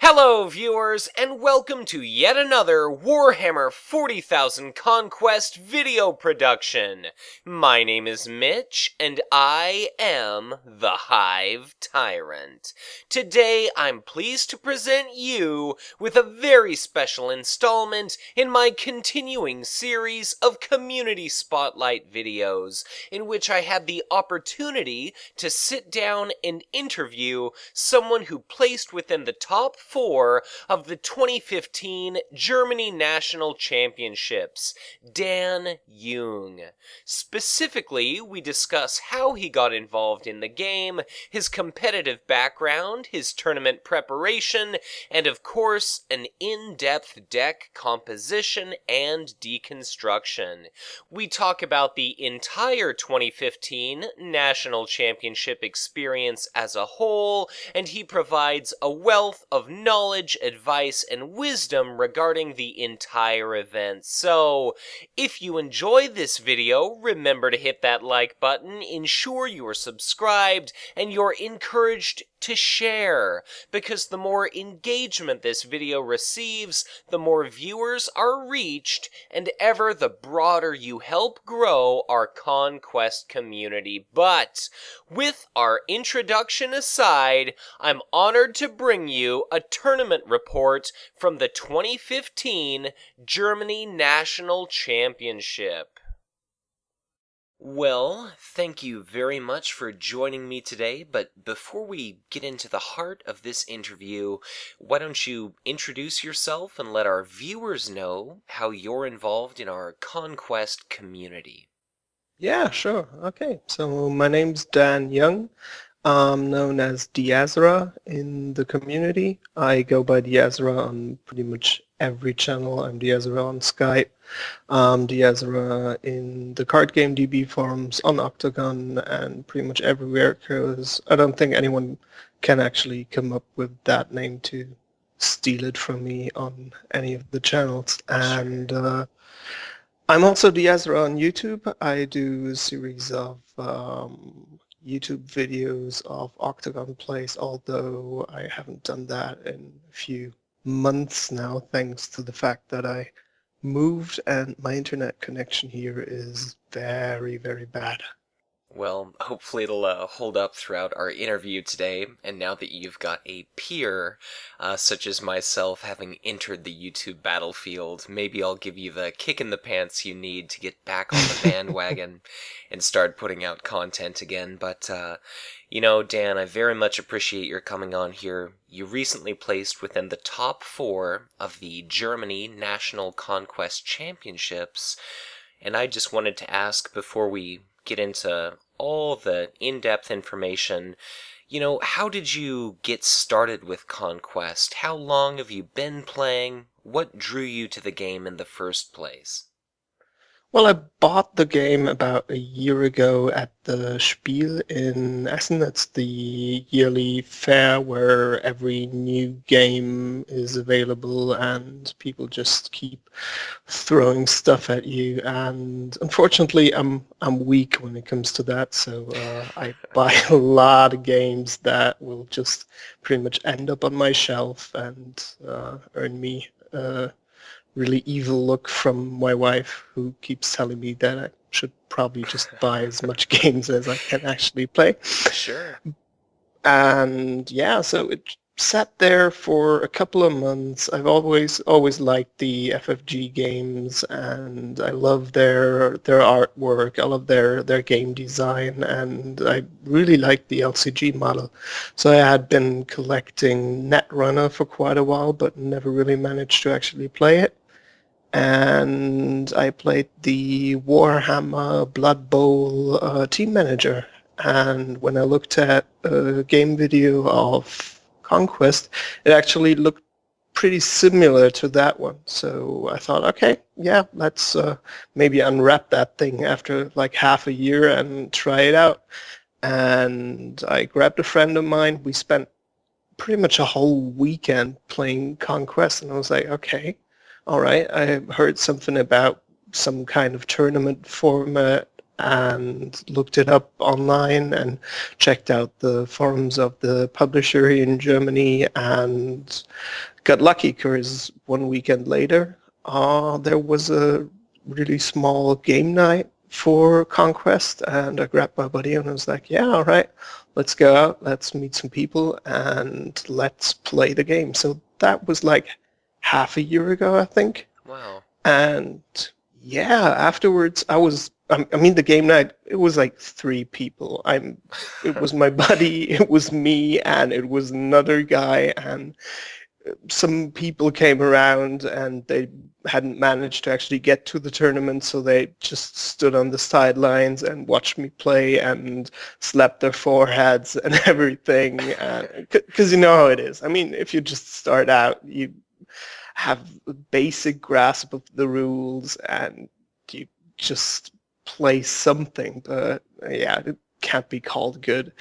Hello viewers, and welcome to yet another Warhammer 40,000 Conquest video production. My name is Mitch, and I am the Hive Tyrant. Today I'm pleased to present you with a very special installment in my continuing series of Community Spotlight videos, in which I had the opportunity to sit down and interview someone who placed within the top 4 of the 2015 Germany National Championships, Dan Jung. Specifically, we discuss how he got involved in the game, his competitive background, his tournament preparation, and of course, an in-depth deck composition and deconstruction. We talk about the entire 2015 National Championship experience as a whole, and he provides a wealth of knowledge, advice, and wisdom regarding the entire event. So, if you enjoy this video, remember to hit that like button, ensure you are subscribed, and you're encouraged to share, because the more engagement this video receives, the more viewers are reached, and ever the broader you help grow our Conquest community. But, with our introduction aside, I'm honored to bring you a tournament report from the 2015 Germany National Championship. Well, thank you very much for joining me today, but before we get into the heart of this interview, why don't you introduce yourself and let our viewers know how you're involved in our Conquest community. Yeah, sure. Okay. So my name's Dan Jung. I'm known as Diazra in the community. I go by Diazra on pretty much every channel. I'm Diazra on Skype. Diazra in the card game DB forums, on Octagon, and pretty much everywhere, because I don't think anyone can actually come up with that name to steal it from me on any of the channels. And I'm also Diazra on YouTube. I do a series of YouTube videos of Octagon plays, although I haven't done that in a few months now, thanks to the fact that I moved and my internet connection here is very, very bad. Well, hopefully it'll hold up throughout our interview today, and now that you've got a peer, such as myself, having entered the YouTube battlefield, maybe I'll give you the kick in the pants you need to get back on the bandwagon and start putting out content again. But, you know, Dan, I very much appreciate your coming on here. You recently placed within the top 4 of the Germany National Conquest Championships, and I just wanted to ask before we get into all the in-depth information, you know, how did you get started with Conquest? How long have you been playing? What drew you to the game in the first place? Well, I bought the game about a year ago at the Spiel in Essen. It's the yearly fair where every new game is available and people just keep throwing stuff at you. And unfortunately, I'm weak when it comes to that, so I buy a lot of games that will just pretty much end up on my shelf and earn me really evil look from my wife, who keeps telling me that I should probably just buy as much games as I can actually play. Sure. And yeah, so it sat there for a couple of months. I've always liked the FFG games, and I love their artwork. I love their game design, and I really like the LCG model. So I had been collecting Netrunner for quite a while, but never really managed to actually play it. And I played the Warhammer Blood Bowl Team Manager. And when I looked at a game video of Conquest, it actually looked pretty similar to that one. So I thought, okay, yeah, let's maybe unwrap that thing after like half a year and try it out. And I grabbed a friend of mine. We spent pretty much a whole weekend playing Conquest, and I was like, okay, all right, I heard something about some kind of tournament format and looked it up online and checked out the forums of the publisher here in Germany and got lucky because one weekend later there was a really small game night for Conquest, and I grabbed my buddy and I was like, yeah, all right, let's go out, let's meet some people and let's play the game. So that was like half a year ago, I think. Wow. And yeah, afterwards I mean, the game night, it was like 3 people. It was my buddy, it was me, and it was another guy, and some people came around and they hadn't managed to actually get to the tournament, so they just stood on the sidelines and watched me play and slapped their foreheads and everything. Because you know how it is. I mean, if you just start out, you have a basic grasp of the rules and you just play something, but yeah, it can't be called good.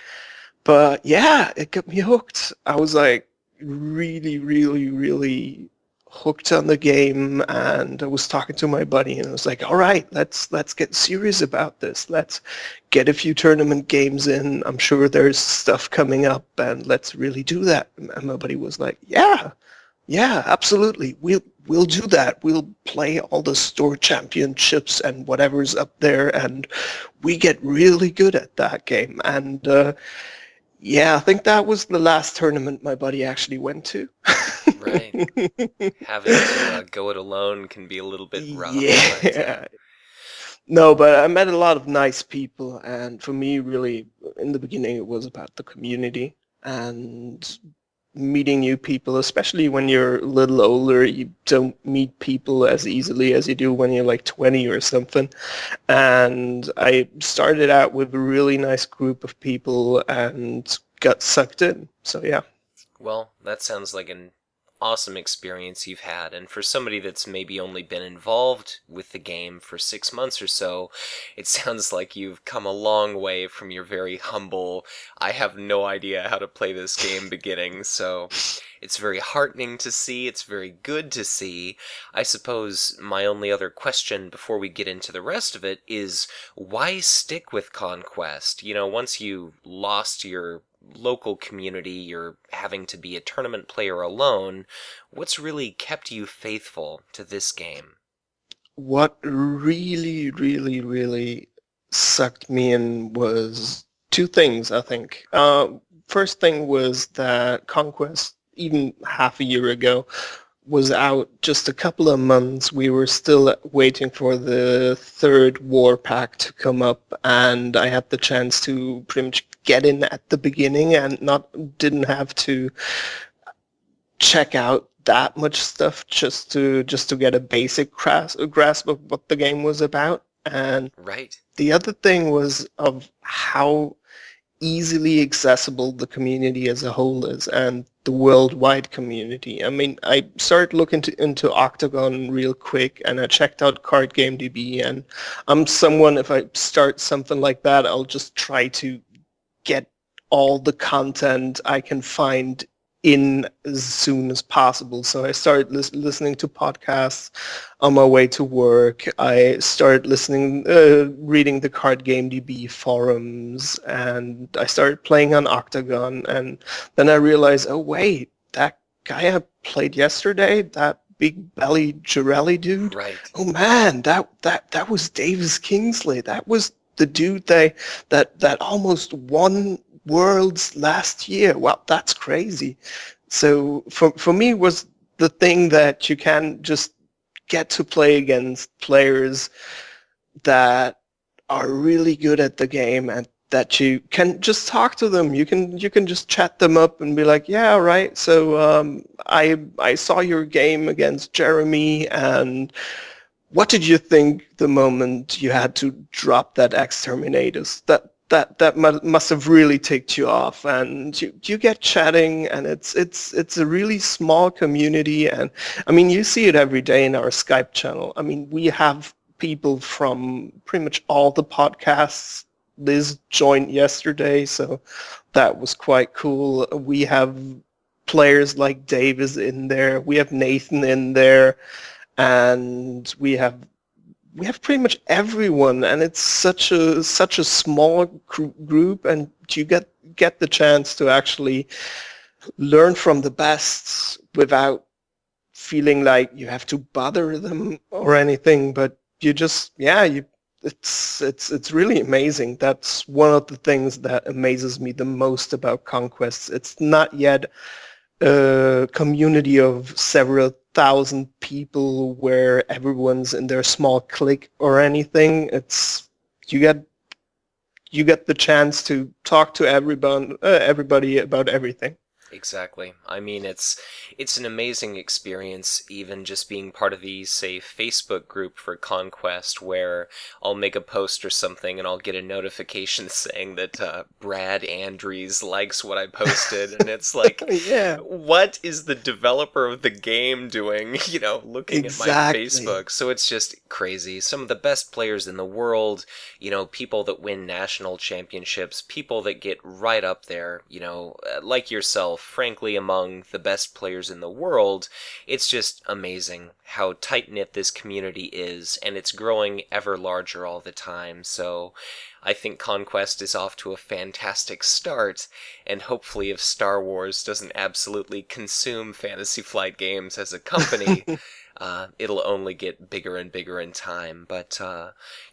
But yeah, it got me hooked. I was like really, really, really hooked on the game, and I was talking to my buddy and I was like, all right, let's get serious about this. Let's get a few tournament games in. I'm sure there's stuff coming up and let's really do that. And my buddy was like, yeah, absolutely. We'll do that. We'll play all the store championships and whatever's up there, and we get really good at that game. And yeah, I think that was the last tournament my buddy actually went to. Right. Having to go it alone can be a little bit rough. Yeah. No, but I met a lot of nice people, and for me, really, in the beginning, it was about the community and meeting new people, especially when you're a little older. You don't meet people as easily as you do when you're like 20 or something. And I started out with a really nice group of people and got sucked in. So yeah. Well, that sounds like an awesome experience you've had, and for somebody that's maybe only been involved with the game for 6 months or so, it sounds like you've come a long way from your very humble, I have no idea how to play this game beginning, so it's very heartening to see, it's very good to see. I suppose my only other question before we get into the rest of it is, why stick with Conquest? You know, once you lost your local community, you're having to be a tournament player alone. What's really kept you faithful to this game? What really, really, really sucked me in was 2 things, I think. First thing was that Conquest, even half a year ago, was out just a couple of months. We were still waiting for the 3rd war pack to come up, and I had the chance to pretty much get in at the beginning and didn't have to check out that much stuff just to get a basic grasp of what the game was about. And Right. the other thing was of how easily accessible the community as a whole is, and the worldwide community. I mean, I started looking into Octagon real quick, and I checked out Card Game DB, and I'm someone, if I start something like that, I'll just try to get all the content I can find in as soon as possible. So I started listening to podcasts on my way to work. I started reading the Card Game DB forums, and I started playing on Octagon. And then I realized, oh wait, that guy I played yesterday, that big belly Jirelli dude. Right. Oh man, that was Davis Kingsley. That was the dude that almost won Worlds last year. Wow, that's crazy. So for me was the thing that you can just get to play against players that are really good at the game, and that you can just talk to them. You can just chat them up and be like, yeah, right. So I saw your game against Jeremy, and what did you think the moment you had to drop that Exterminatus? That must have really ticked you off, and you get chatting, and it's a really small community. And I mean, you see it every day in our Skype channel. I mean, we have people from pretty much all the podcasts. Liz joined yesterday, so that was quite cool. We have players like Dave is in there. We have Nathan in there, and we have we have pretty much everyone, and it's such a small group, and you get the chance to actually learn from the best without feeling like you have to bother them or anything. But you just, yeah, you it's really amazing. That's one of the things that amazes me the most about Conquest. It's not yet a community of several thousand people where everyone's in their small clique or anything. It's you get the chance to talk to everybody about everything. Exactly. I mean, it's an amazing experience, even just being part of the, say, Facebook group for Conquest, where I'll make a post or something and I'll get a notification saying that Brad Andrews likes what I posted, and it's like, Yeah, what is the developer of the game doing? Looking at my exactly. Facebook. So it's just crazy. Some of the best players in the world, people that win national championships, people that get right up there, like yourself, frankly, among the best players in the world. It's just amazing how tight-knit this community is, and it's growing ever larger all the time. So I think Conquest is off to a fantastic start, and hopefully if Star Wars doesn't absolutely consume Fantasy Flight Games as a company, it'll only get bigger and bigger in time. But,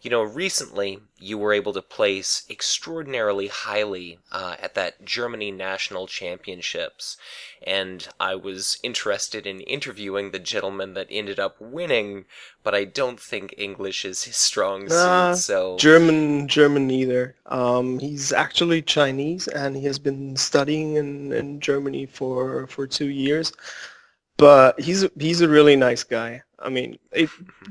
recently you were able to place extraordinarily highly at that Germany National Championships, and I was interested in interviewing the gentleman that ended up winning, but I don't think English is his strong suit, Uh, so... German neither. He's actually Chinese, and he has been studying in Germany for 2 years. But he's a really nice guy. I mean, it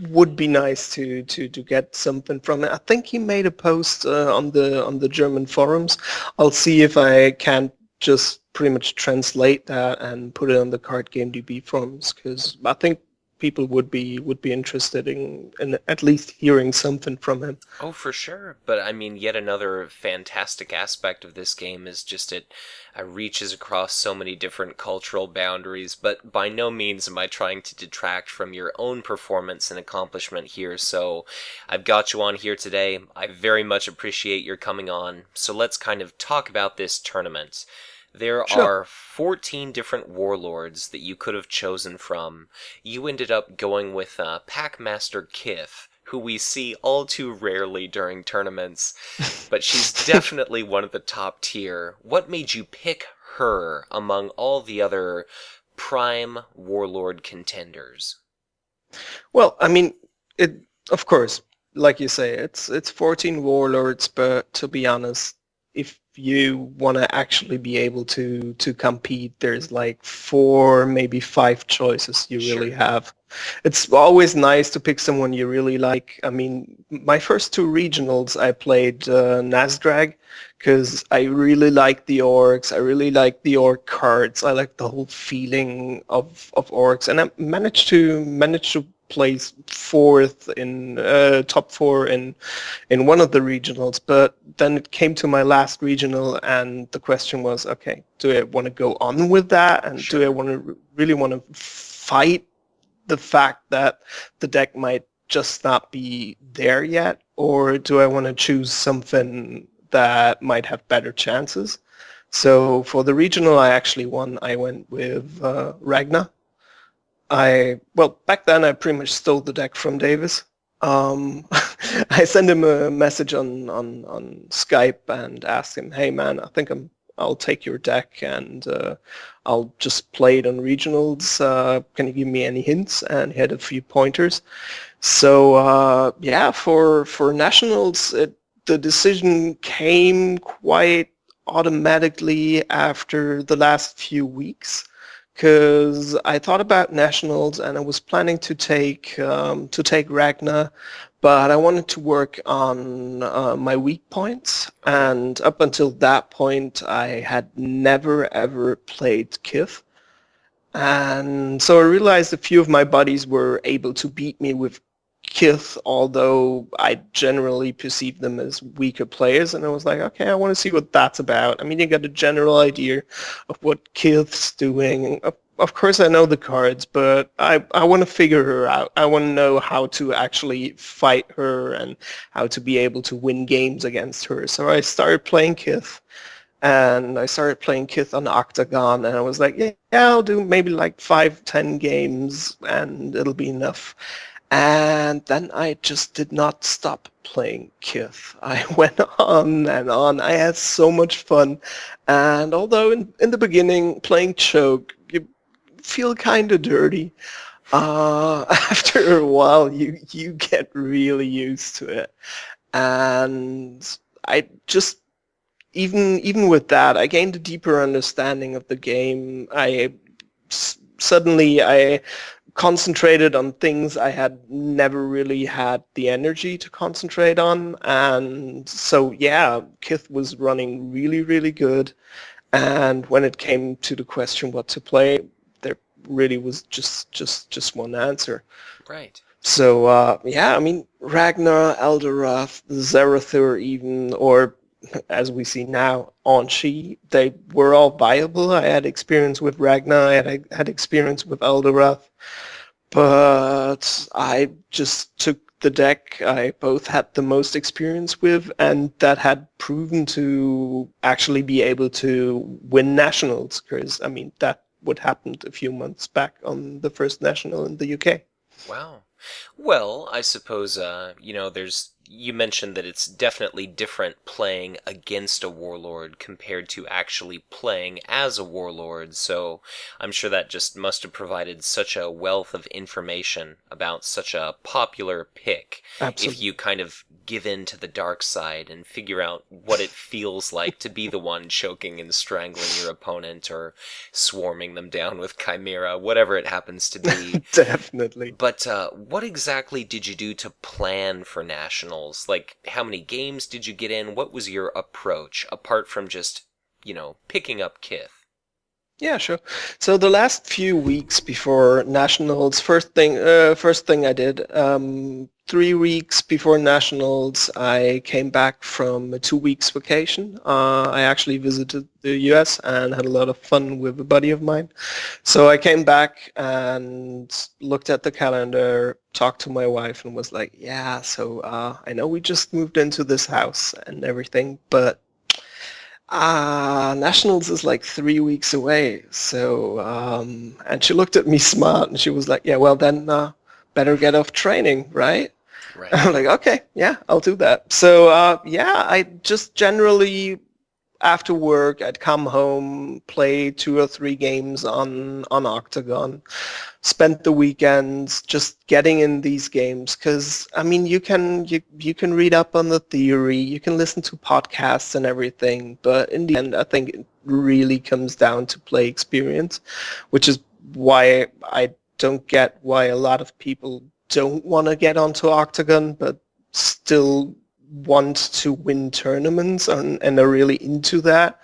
would be nice to get something from it. I think he made a post on the German forums. I'll see if I can just pretty much translate that and put it on the Card Game DB forums, because I think people would be interested in at least hearing something from him. Oh, for sure. But I mean, yet another fantastic aspect of this game is just it reaches across so many different cultural boundaries. But by no means am I trying to detract from your own performance and accomplishment here. So I've got you on here today. I very much appreciate your coming on. So let's kind of talk about this tournament. There Sure. are 14 different warlords that you could have chosen from. You ended up going with Packmaster Kith, who we see all too rarely during tournaments, but she's definitely one of the top tier. What made you pick her among all the other prime warlord contenders? Well, I mean, it of course, like you say, it's 14 warlords, but to be honest, if you want to actually be able to compete, there's like four, maybe five choices you really Sure. have. It's always nice to pick someone you really like. I mean, my first two regionals, I played Nazdrag because I really like the orcs. I really like the orc cards. I like the whole feeling of orcs, and I managed to place fourth in top four in one of the regionals. But then it came to my last regional, and the question was, okay, do I want to go on with that, and do I Sure. want to really want to fight the fact that the deck might just not be there yet, or do I want to choose something that might have better chances? So for the regional, I actually won. I went with Ragnar. Well, back then I pretty much stole the deck from Davis. I sent him a message on Skype and asked him, "Hey man, I'll take your deck and I'll just play it on regionals. Can you give me any hints?" And he had a few pointers. So yeah, for nationals, the decision came quite automatically after the last few weeks, because I thought about nationals and I was planning to take Ragnar, but I wanted to work on my weak points. Okay. And up until that point, I had never ever played Kith. And so I realized a few of my buddies were able to beat me with Kith, although I generally perceive them as weaker players. And I was like, okay, I want to see what that's about. I mean, you got a general idea of what Kith's doing. of course I know the cards, but I want to figure her out. I want to know how to actually fight her and how to be able to win games against her. So I started playing Kith, and I started playing Kith on Octagon, and I was like, yeah, I'll do maybe like 5-10 games, and it'll be enough. And then I just did not stop playing Kith. I went on and on. I had so much fun. And although in the beginning playing Choke, you feel kind of dirty, after a while you get really used to it. And I just, even with that, I gained a deeper understanding of the game. Suddenly I concentrated on things I had never really had the energy to concentrate on. And so, yeah, Kith was running really, really good. And when it came to the question what to play, there really was just one answer. Right. So, yeah, I mean, Ragnar, Eldorath, Zerathur even, or as we see now, Anshi, they were all viable. I had experience with Ragnar, I had experience with Eldorath, but I just took the deck I both had the most experience with and that had proven to actually be able to win nationals, because, I mean, that would happened a few months back on the first national in the UK. Wow. Well, I suppose, you mentioned that it's definitely different playing against a warlord compared to actually playing as a warlord, so I'm sure that just must have provided such a wealth of information about such a popular pick if Absolutely. you kind of give in to the dark side and figure out what it feels like to be the one choking and strangling your opponent or swarming them down with chimera, whatever it happens to be. Definitely. But what exactly did you do to plan for nationals? Like, how many games did you get in? What was your approach, apart from just, picking up Kith? Yeah, sure. So the last few weeks before nationals, first thing I did, 3 weeks before nationals, I came back from a 2 weeks vacation. I actually visited the US and had a lot of fun with a buddy of mine. So I came back and looked at the calendar, talked to my wife, and was like, yeah, so I know we just moved into this house and everything, but nationals is like 3 weeks away. So, and she looked at me smart and she was like, yeah, well then, better get off training, right? Right. I'm like, okay, yeah, I'll do that. So, yeah, I just generally, after work, I'd come home, play 2 or 3 games on Octagon, spent the weekends just getting in these games, because I mean you can read up on the theory, you can listen to podcasts and everything, but in the end I think it really comes down to play experience, which is why I don't get why a lot of people don't want to get onto Octagon but still want to win tournaments and are really into that.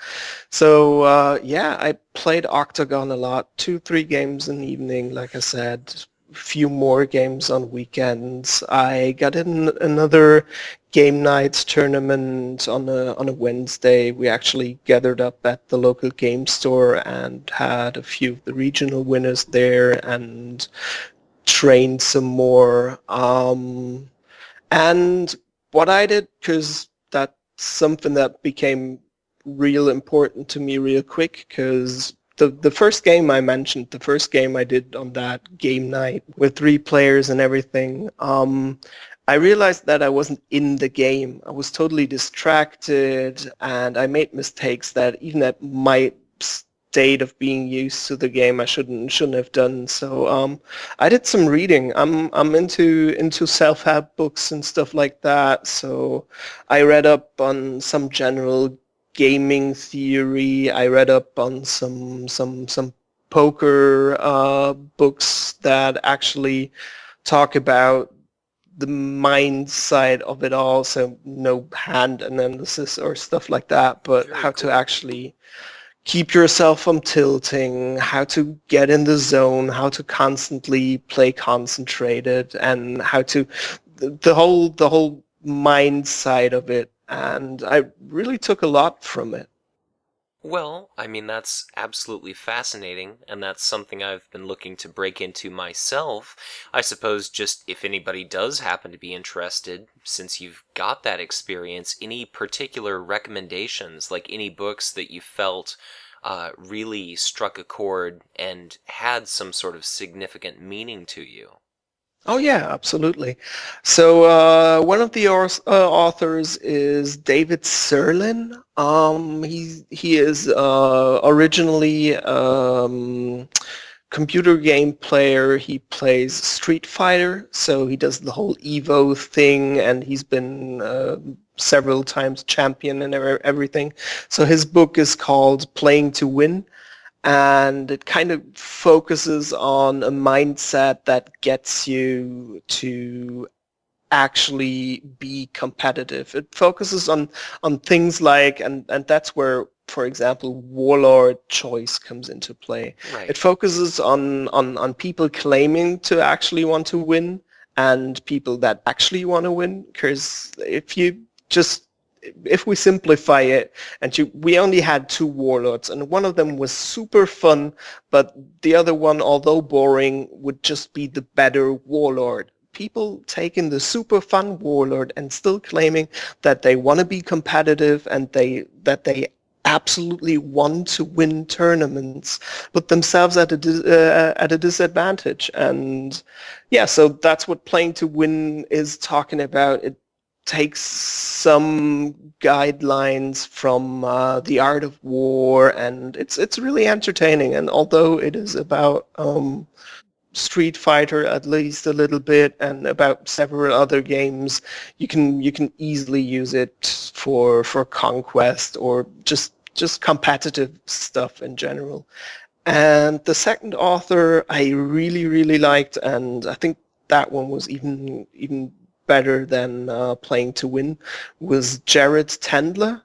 So yeah, I played Octagon a lot, 2-3 games in the evening, like I said, a few more games on weekends. I got in another game night tournament on a Wednesday. We actually gathered up at the local game store and had a few of the regional winners there and trained some more. And what I did, because that's something that became real important to me real quick, because the first game I mentioned, the first game I did on that game night with 3 players and everything, I realized that I wasn't in the game. I was totally distracted and I made mistakes that even at my state of being used to the game I shouldn't have done. So I did some reading. I'm into self-help books and stuff like that. So I read up on some general gaming theory. I read up on some poker books that actually talk about the mind side of it all. So no hand analysis or stuff like that, but Very how to cool. actually keep yourself from tilting, how to get in the zone, how to constantly play concentrated, and how to the whole mind side of it. And I really took a lot from it. Well, I mean, that's absolutely fascinating, and that's something I've been looking to break into myself. I suppose just if anybody does happen to be interested, since you've got that experience, any particular recommendations, like any books that you felt really struck a chord and had some sort of significant meaning to you? Oh yeah, absolutely. So one of the authors is David Serlin. He is originally computer game player. He plays Street Fighter, so he does the whole Evo thing, and he's been several times champion and everything. So his book is called Playing to Win, and it kind of focuses on a mindset that gets you to actually be competitive. It focuses on things like, and that's where, for example, Warlord choice comes into play. Right. It focuses on people claiming to actually want to win and people that actually want to win, because if we simplify it, we only had two warlords, and one of them was super fun, but the other one, although boring, would just be the better warlord. People taking the super fun warlord and still claiming that they want to be competitive and that they absolutely want to win tournaments, put themselves at a disadvantage. And yeah, so that's what Playing to Win is talking about. It takes some guidelines from the art of war, and it's really entertaining. And although it is about Street Fighter at least a little bit and about several other games, you can easily use it for Conquest or just competitive stuff in general. And the second author I really liked, and I think that one was even better than Playing to Win, was Jared Tendler.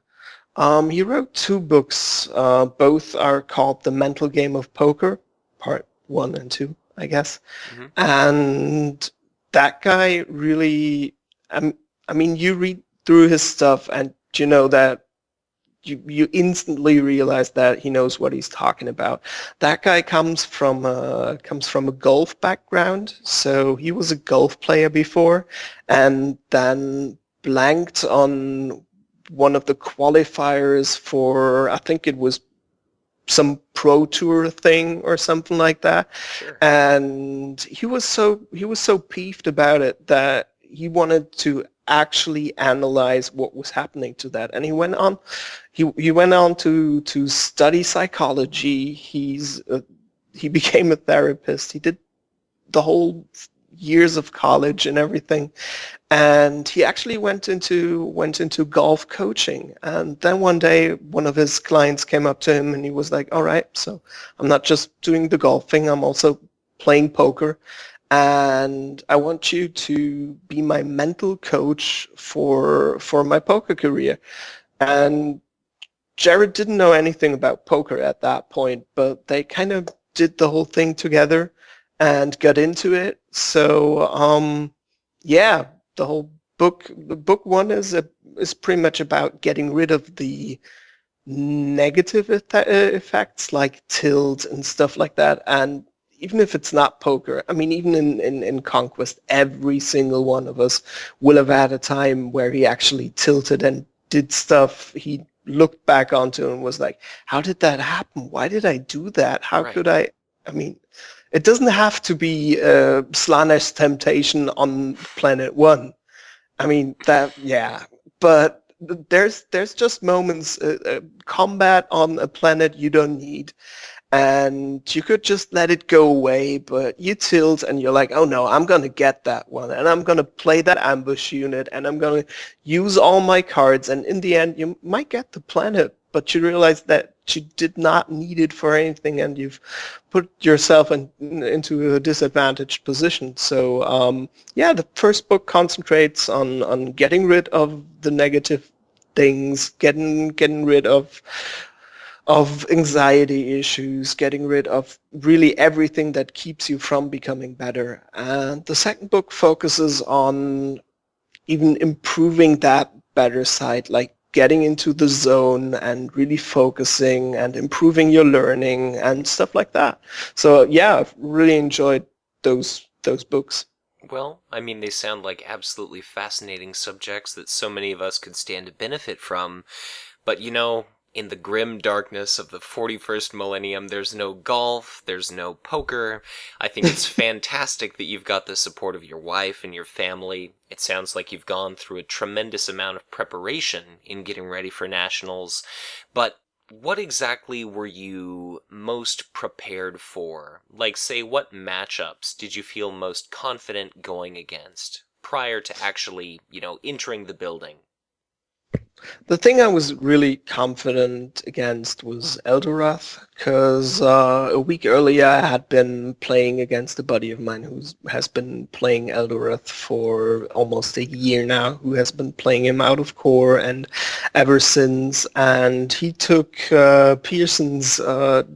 He wrote two books. Both are called The Mental Game of Poker, Part 1 and 2, I guess. Hmm. And that guy really, I mean, you read through his stuff and you know that you instantly realize that he knows what he's talking about. That guy comes from a golf background, so he was a golf player before, and then blanked on one of the qualifiers for, I think it was some pro tour thing or something like that, Sure. and he was so peeved about it that he wanted to actually analyze what was happening to that, and he went on to study psychology. He became a therapist. He did the whole years of college and everything, and he actually went into golf coaching. And then one day one of his clients came up to him and he was like, all right, so I'm not just doing the golf thing, I'm also playing poker, and I want you to be my mental coach for my poker career. And Jared didn't know anything about poker at that point, but they kind of did the whole thing together and got into it. So yeah, the book one is pretty much about getting rid of the negative effects like tilt and stuff like that. And even if it's not poker, I mean, even in Conquest, every single one of us will have had a time where he actually tilted and did stuff he looked back onto and was like, how did that happen? Why did I do that? How Right. could I mean, it doesn't have to be Slanesh Temptation on Planet One. I mean, yeah, but there's just moments, combat on a planet you don't need, and you could just let it go away, but you tilt and you're like, oh no, I'm going to get that one, and I'm going to play that ambush unit, and I'm going to use all my cards, and in the end you might get the planet, but you realize that you did not need it for anything, and you've put yourself into a disadvantaged position. So yeah, the first book concentrates on getting rid of the negative things, getting rid of anxiety issues, getting rid of really everything that keeps you from becoming better. And the second book focuses on even improving that better side, like getting into the zone and really focusing and improving your learning and stuff like that. So yeah, I've really enjoyed those books. Well, I mean, they sound like absolutely fascinating subjects that so many of us could stand to benefit from. But in the grim darkness of the 41st millennium, there's no golf, there's no poker. I think it's fantastic that you've got the support of your wife and your family. It sounds like you've gone through a tremendous amount of preparation in getting ready for nationals. But what exactly were you most prepared for? Like, say, what matchups did you feel most confident going against prior to actually, entering the building? The thing I was really confident against was Eldorath, because a week earlier I had been playing against a buddy of mine who has been playing Eldorath for almost a year now, who has been playing him out of core and ever since, and he took Pearson's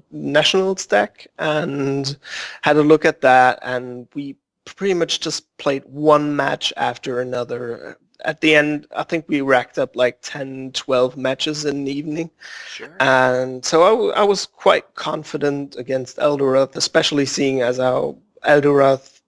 Nationals deck and had a look at that, and we pretty much just played one match after another. At the end, I think we racked up like 10, 12 matches in the evening. Sure. And so I was quite confident against Eldorath, especially seeing as how Eldorath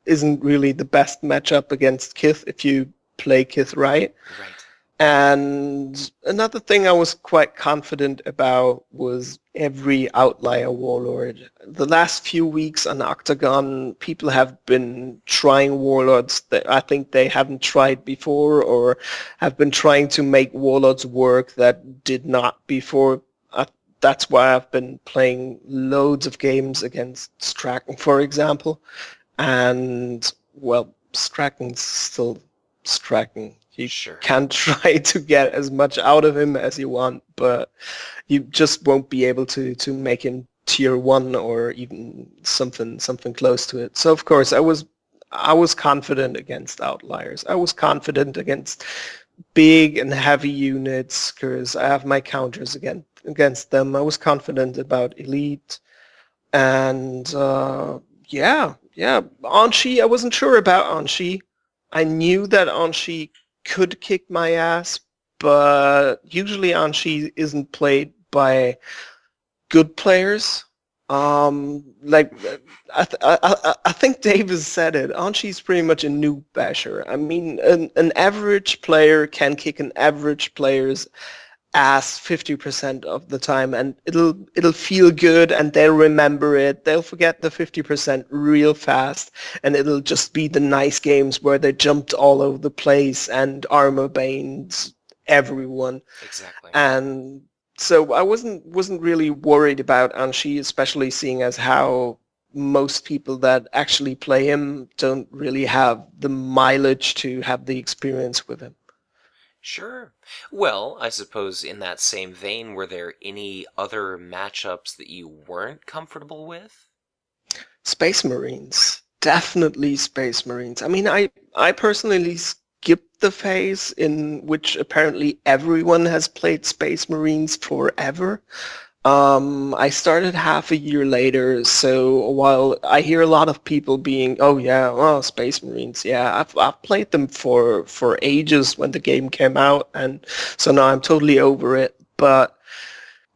isn't really the best matchup against Kith if you play Kith right. Right. And another thing I was quite confident about was every outlier warlord. The last few weeks on Octagon, people have been trying warlords that I think they haven't tried before, or have been trying to make warlords work that did not before. That's why I've been playing loads of games against Strachan, for example. And, well, Strachan's still Strachan. You Sure. can try to get as much out of him as you want, but you just won't be able to make him tier 1 or even something close to it. So of course I was confident against outliers. I was confident against big and heavy units because I have my counters against them. I was confident about elite, and yeah. Anshi, I wasn't sure about Anshi. I knew that Anshi could kick my ass, but usually Anshi isn't played by good players. Like I think Davis said it. Anshi's pretty much a noob basher. I mean, an average player can kick an average player's ass 50% of the time, and it'll feel good, and they'll remember it. They'll forget the 50% real fast, and it'll just be the nice games where they jumped all over the place and armor baned everyone. Exactly. And so I wasn't really worried about Anshi, especially seeing as how most people that actually play him don't really have the mileage to have the experience with him. Sure. Well, I suppose in that same vein, were there any other matchups that you weren't comfortable with? Space Marines. Definitely Space Marines. I mean, I personally skipped the phase in which apparently everyone has played Space Marines forever. I started half a year later, so while I hear a lot of people being, oh yeah, well, Space Marines, yeah, I've played them for ages when the game came out, and so now I'm totally over it. But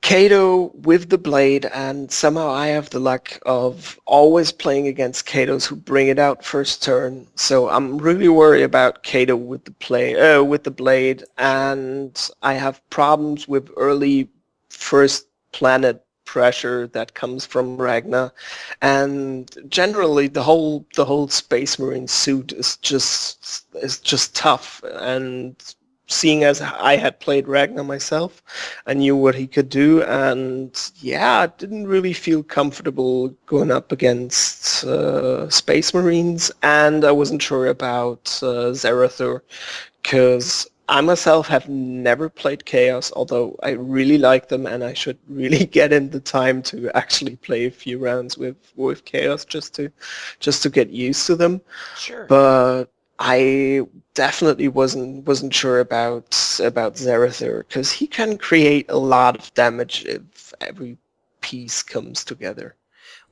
Kato with the blade, and somehow I have the luck of always playing against Katos who bring it out first turn. So I'm really worried about Kato with the blade, and I have problems with early first planet pressure that comes from Ragnar, and generally the whole Space Marine suit is just tough. And seeing as I had played Ragnar myself, I knew what he could do, and yeah, I didn't really feel comfortable going up against Space Marines, and I wasn't sure about Zerathur, because I myself have never played Chaos, although I really like them, and I should really get in the time to actually play a few rounds with Chaos just to get used to them. Sure. But I definitely wasn't sure about Zerathur, because he can create a lot of damage if every piece comes together.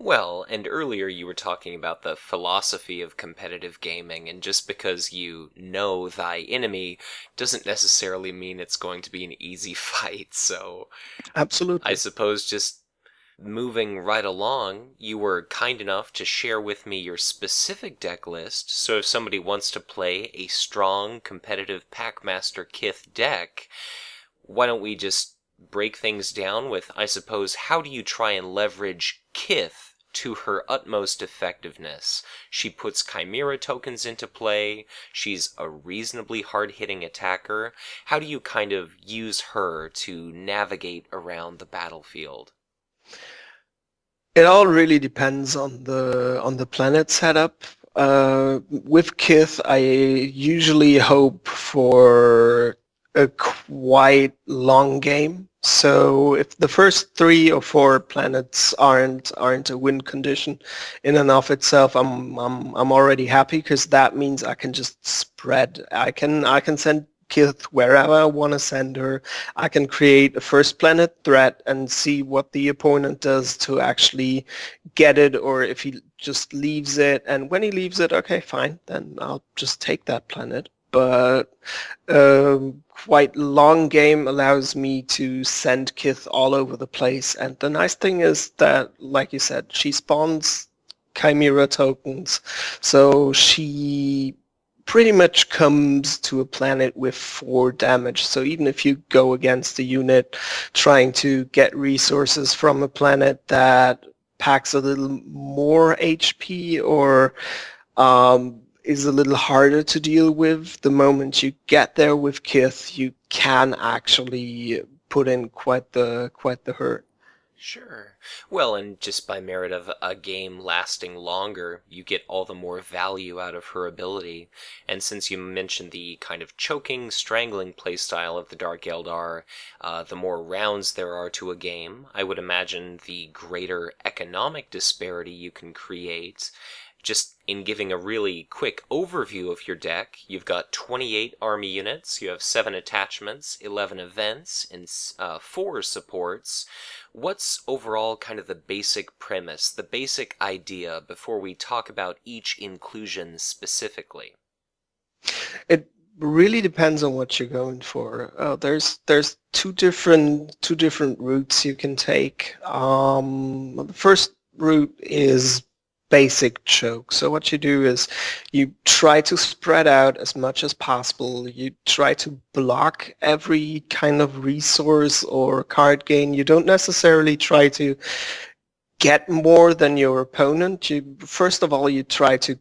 Well, and earlier you were talking about the philosophy of competitive gaming, and just because you know thy enemy doesn't necessarily mean it's going to be an easy fight, so I Absolutely. suppose just moving right along, you were kind enough to share with me your specific deck list, so if somebody wants to play a strong, competitive Packmaster Kith deck, why don't we just break things down with, I suppose, how do you try and leverage Kith to her utmost effectiveness? She puts Chimera tokens into play, she's a reasonably hard-hitting attacker. How do you kind of use her to navigate around the battlefield? It all really depends on the planet setup. With Kith, I usually hope for a quite long game. So if the first 3 or 4 planets aren't a win condition in and of itself, I'm already happy because that means I can just spread. I can send Kith wherever I want to send her. I can create a first planet threat and see what the opponent does to actually get it, or if he just leaves it. And when he leaves it, okay, fine, then I'll just take that planet. But quite long game allows me to send Kith all over the place. And the nice thing is that, like you said, she spawns Chimera tokens. So she pretty much comes to a planet with 4 damage. So even if you go against a unit trying to get resources from a planet that packs a little more HP or is a little harder to deal with, the moment you get there with Kith, you can actually put in quite the hurt. Sure. Well, and just by merit of a game lasting longer, you get all the more value out of her ability. And since you mentioned the kind of choking, strangling playstyle of the Dark Eldar, the more rounds there are to a game, I would imagine the greater economic disparity you can create. Just in giving a really quick overview of your deck, you've got 28 army units, you have 7 attachments, 11 events, and 4 supports. What's overall kind of the basic premise, the basic idea, before we talk about each inclusion specifically? It really depends on what you're going for. There's two different routes you can take. The first route is basic choke. So what you do is you try to spread out as much as possible. You try to block every kind of resource or card gain. You don't necessarily try to get more than your opponent. You first of all you try to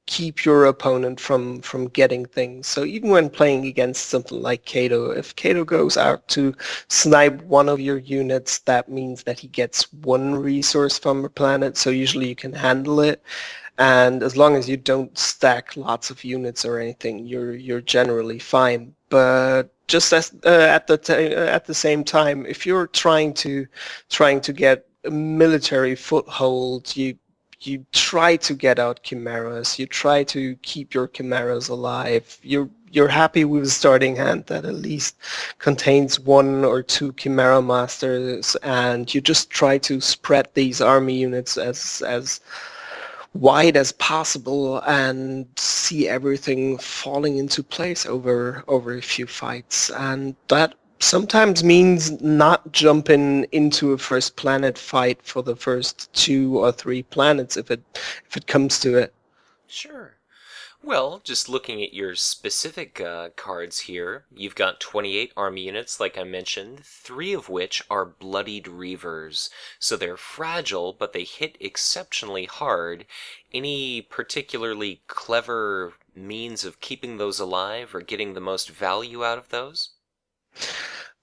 keep your opponent from getting things. So even when playing against something like Kato, if Kato goes out to snipe one of your units, that means that he gets 1 resource from a planet, so usually you can handle it. And as long as you don't stack lots of units or anything, you're generally fine. But just as at the same time, if you're trying to get a military foothold, you try to get out chimeras, you try to keep your chimeras alive. You're happy with a starting hand that at least contains 1 or 2 chimera masters, and you just try to spread these army units as wide as possible and see everything falling into place over a few fights. And that sometimes means not jumping into a first planet fight for the first 2 or 3 planets if it comes to it. Sure. Well, just looking at your specific cards here, you've got 28 army units, like I mentioned, 3 of which are Bloodied Reavers. So they're fragile, but they hit exceptionally hard. Any particularly clever means of keeping those alive or getting the most value out of those?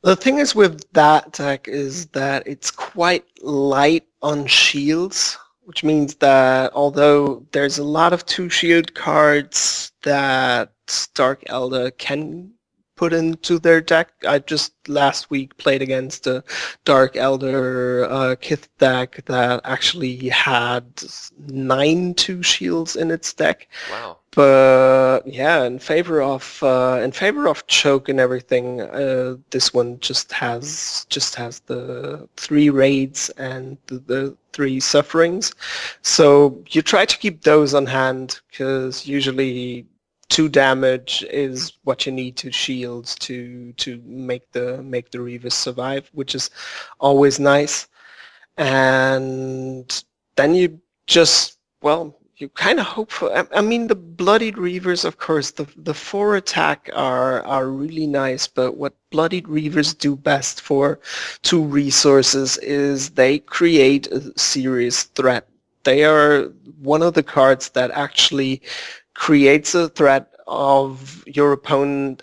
The thing is with that deck is that it's quite light on shields, which means that although there's a lot of 2 shield cards that Dark Elder put into their deck. I just last week played against a Dark Elder Kith deck that actually had 9 2 shields in its deck. Wow. But yeah, in favor of choke and everything, this one just has the 3 raids and the 3 sufferings. So you try to keep those on hand because usually 2 damage is what you need to shield to make the Reavers survive, which is always nice. And then you just, well, you kind of hope for. I mean, the Bloodied Reavers, of course, the 4 attack are really nice, but what Bloodied Reavers do best for 2 resources is they create a serious threat. They are one of the cards that actually creates a threat of your opponent,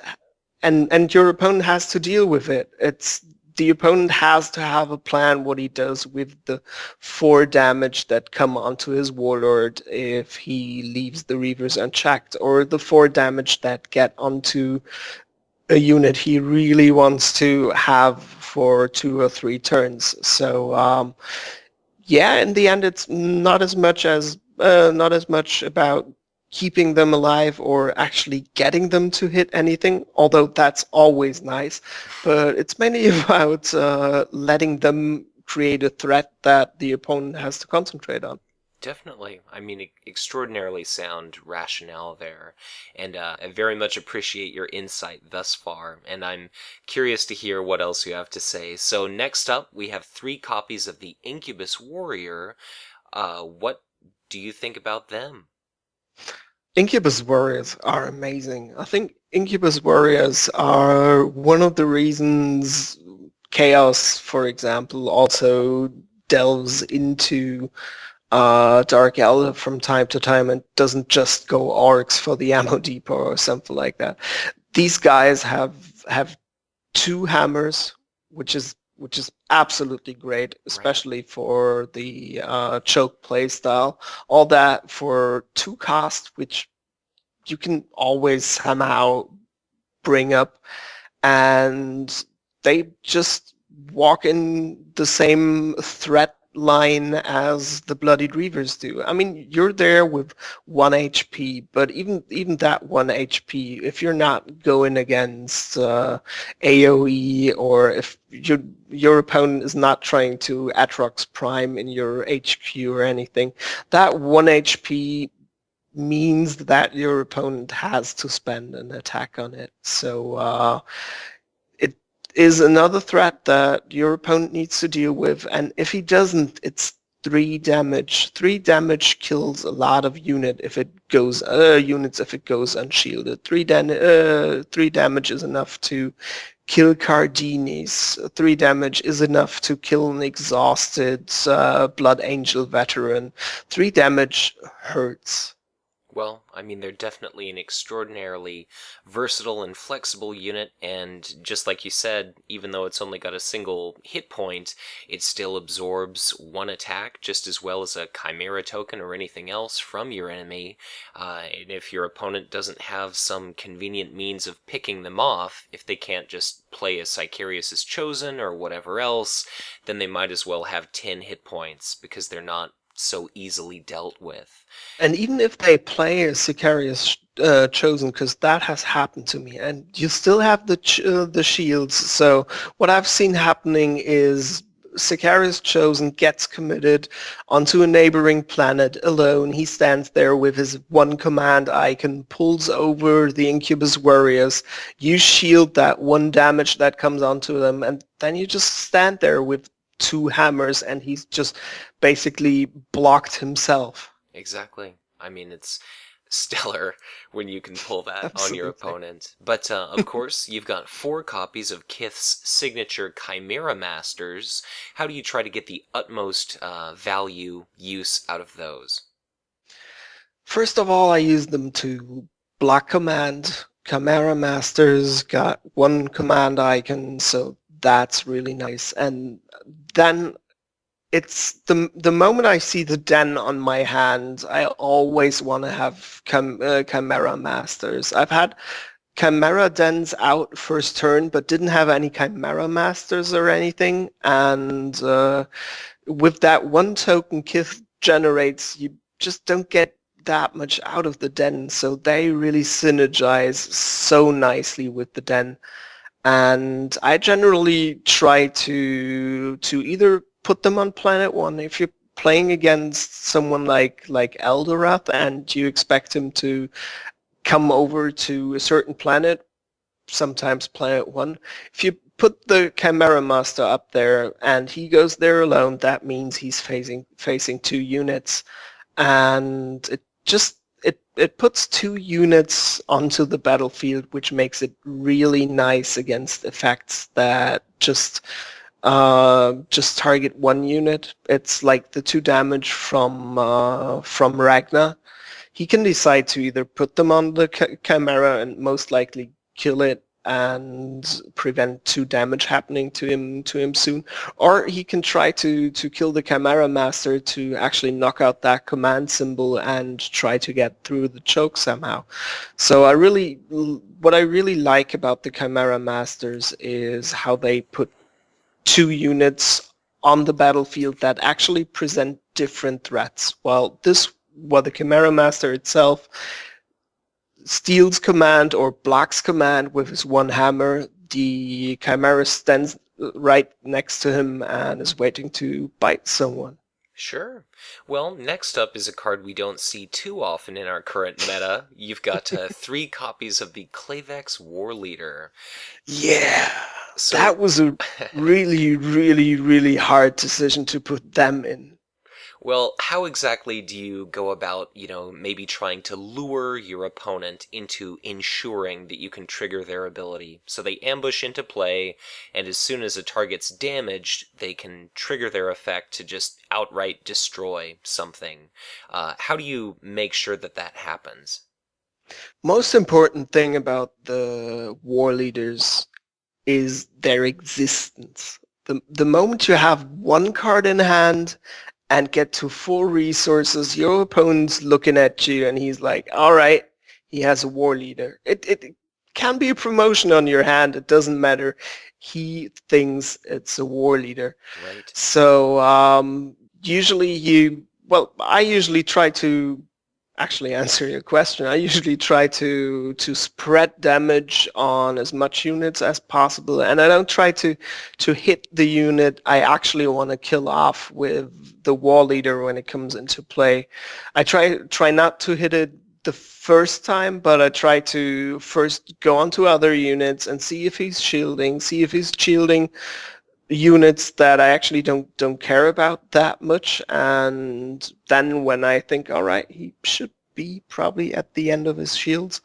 and your opponent has to deal with it. The opponent has to have a plan what he does with the 4 damage that come onto his Warlord if he leaves the Reavers unchecked, or the 4 damage that get onto a unit he really wants to have for 2 or 3 turns. So yeah, in the end, it's not as much about keeping them alive or actually getting them to hit anything, although that's always nice. But it's mainly about letting them create a threat that the opponent has to concentrate on. Definitely. I mean, extraordinarily sound rationale there. And I very much appreciate your insight thus far. And I'm curious to hear what else you have to say. So next up, we have 3 copies of the Incubus Warrior. What do you think about them? Incubus Warriors are amazing. I think Incubus Warriors are one of the reasons Chaos, for example, also delves into Dark Elder from time to time and doesn't just go Orcs for the ammo depot or something like that. These guys have 2 hammers, which is absolutely great, especially for the choke playstyle. All that for 2 cost, which you can always somehow bring up, and they just walk in the same threat line as the Bloodied Reavers do. I mean, you're there with 1 HP, but even that 1 HP, if you're not going against AoE, or if your opponent is not trying to Atrox Prime in your HQ or anything, that 1 HP means that your opponent has to spend an attack on it. So it is another threat that your opponent needs to deal with, and if he doesn't, it's 3 damage. 3 damage kills a lot of units if it goes unshielded. 3 damage is enough to kill Cardinis. 3 damage is enough to kill an exhausted Blood Angel veteran. 3 damage hurts. Well, I mean, they're definitely an extraordinarily versatile and flexible unit, and just like you said, even though it's only got a single hit point, it still absorbs 1 attack just as well as a Chimera token or anything else from your enemy. And if your opponent doesn't have some convenient means of picking them off, if they can't just play a Sicarius as Chosen or whatever else, then they might as well have 10 hit points because they're not so easily dealt with. And even if they play a Sicarius Chosen, because that has happened to me, and you still have the shields. So what I've seen happening is Sicarius Chosen gets committed onto a neighboring planet alone. He stands there with his 1 command icon, pulls over the Incubus Warriors. You shield that 1 damage that comes onto them, and then you just stand there with 2 hammers, and he's just basically blocked himself. Exactly. I mean, it's stellar when you can pull that Absolutely. on your opponent. But, of course, you've got 4 copies of Kith's signature Chimera Masters. How do you try to get the utmost value use out of those? First of all, I use them to block command. Chimera Masters got 1 command icon, so that's really nice. And then it's the moment I see the den on my hand, I always want to have Chimera Masters. I've had Chimera Dens out first turn, but didn't have any Chimera Masters or anything, and with that one token Kith generates, you just don't get that much out of the den, so they really synergize so nicely with the den. And I generally try to either put them on planet 1 if you're playing against someone like Eldorath and you expect him to come over to a certain planet, sometimes planet 1. If you put the Chimera Master up there and he goes there alone, that means he's facing 2 units, and it puts 2 units onto the battlefield, which makes it really nice against effects that just target 1 unit. It's like the 2 damage from Ragnar. He can decide to either put them on the Chimera and most likely kill it and prevent 2 damage happening to him soon, or he can try to kill the Chimera Master to actually knock out that command symbol and try to get through the choke somehow. So what I really like about the Chimera Masters is how they put 2 units on the battlefield that actually present different threats. While the Chimera Master itself steals command or blocks command with his 1 hammer, the Chimera stands right next to him and is waiting to bite someone. Sure. Well, next up is a card we don't see too often in our current meta. You've got 3 copies of the Clavex Warleader. Yeah, so that was a really, really, really hard decision to put them in. Well, how exactly do you go about, maybe trying to lure your opponent into ensuring that you can trigger their ability? So they ambush into play, and as soon as a target's damaged, they can trigger their effect to just outright destroy something. How do you make sure that that happens? Most important thing about the war leaders is their existence. The moment you have 1 card in hand and get to full resources, your opponent's looking at you and he's like, all right, he has a war leader. It can be a promotion on your hand, it doesn't matter. He thinks it's a war leader. Right. So I usually try to actually answer your question. I usually try to spread damage on as much units as possible, and I don't try to hit the unit I actually want to kill off with the wall leader when it comes into play. I try not to hit it the first time, but I try to first go onto other units and see if he's shielding units that I actually don't care about that much, and then when I think, all right, he should be probably at the end of his shields,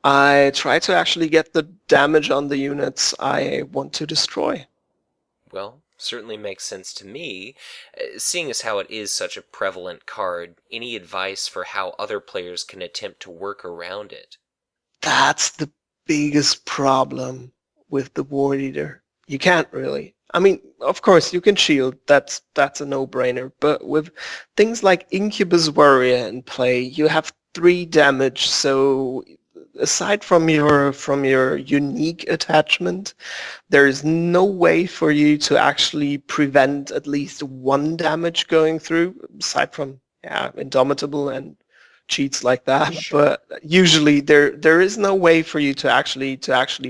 I try to actually get the damage on the units I want to destroy. Well, certainly makes sense to me. Seeing as how it is such a prevalent card, any advice for how other players can attempt to work around it? That's the biggest problem with the war leader. You can't really. I mean, of course, you can shield. That's a no-brainer. But with things like Incubus Warrior in play, you have 3 damage. So aside from your unique attachment, there is no way for you to actually prevent at least 1 damage going through, aside from Indomitable and cheats like that. Sure. But usually there is no way for you to actually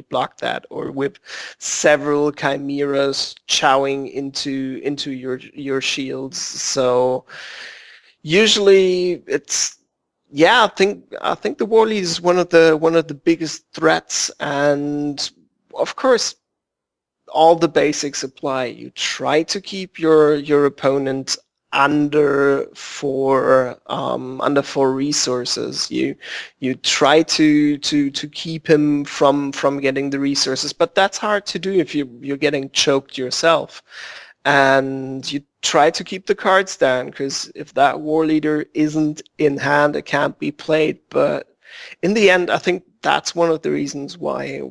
block that, or with several chimeras chowing into your shields. So usually it's I think the war lead is one of the biggest threats, and of course all the basics apply. You try to keep your opponent under 4 resources. You try to keep him from getting the resources, but that's hard to do if you're getting choked yourself. And you try to keep the cards down, because if that war leader isn't in hand, it can't be played. But in the end, I think that's one of the reasons why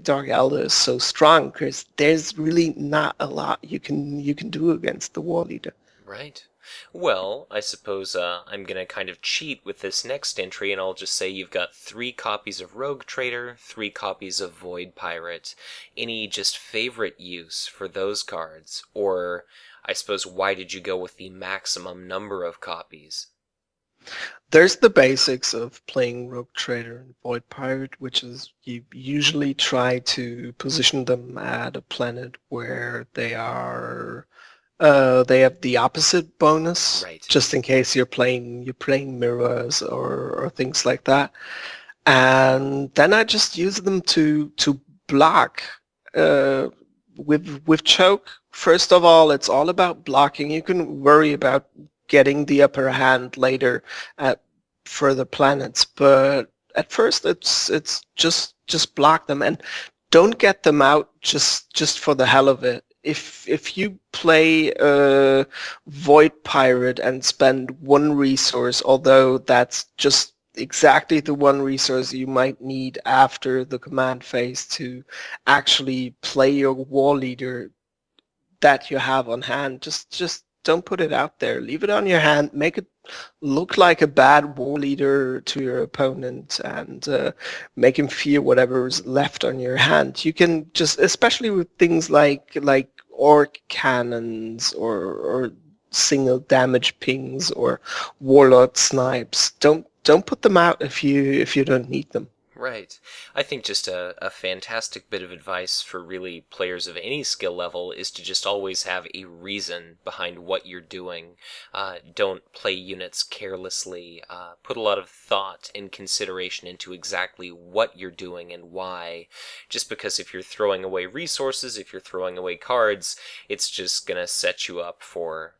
Dark Elder is so strong, because there's really not a lot you can do against the war leader. Right. Well, I suppose I'm going to kind of cheat with this next entry, and I'll just say you've got 3 copies of Rogue Trader, 3 copies of Void Pirate. Any just favorite use for those cards? Or, I suppose, why did you go with the maximum number of copies? There's the basics of playing Rogue Trader and Void Pirate, which is you usually try to position them at a planet where they have the opposite bonus, Right. just in case you're playing mirrors or things like that. And then I just use them to block uh, with choke. First of all, it's all about blocking. You can worry about getting the upper hand later at further planets, but at first it's just block them and don't get them out just for the hell of it. If you play Void Pirate and spend 1 resource, although that's just exactly the 1 resource you might need after the command phase to actually play your war leader that you have on hand, just don't put it out there. Leave it on your hand. Make it look like a bad war leader to your opponent, and make him fear whatever's left on your hand. You can just, especially with things like orc cannons or single damage pings or warlord snipes. Don't put them out if you don't need them. Right. I think just a fantastic bit of advice for really players of any skill level is to just always have a reason behind what you're doing. Don't play units carelessly. Put a lot of thought and consideration into exactly what you're doing and why. Just because if you're throwing away resources, if you're throwing away cards, it's just going to set you up for,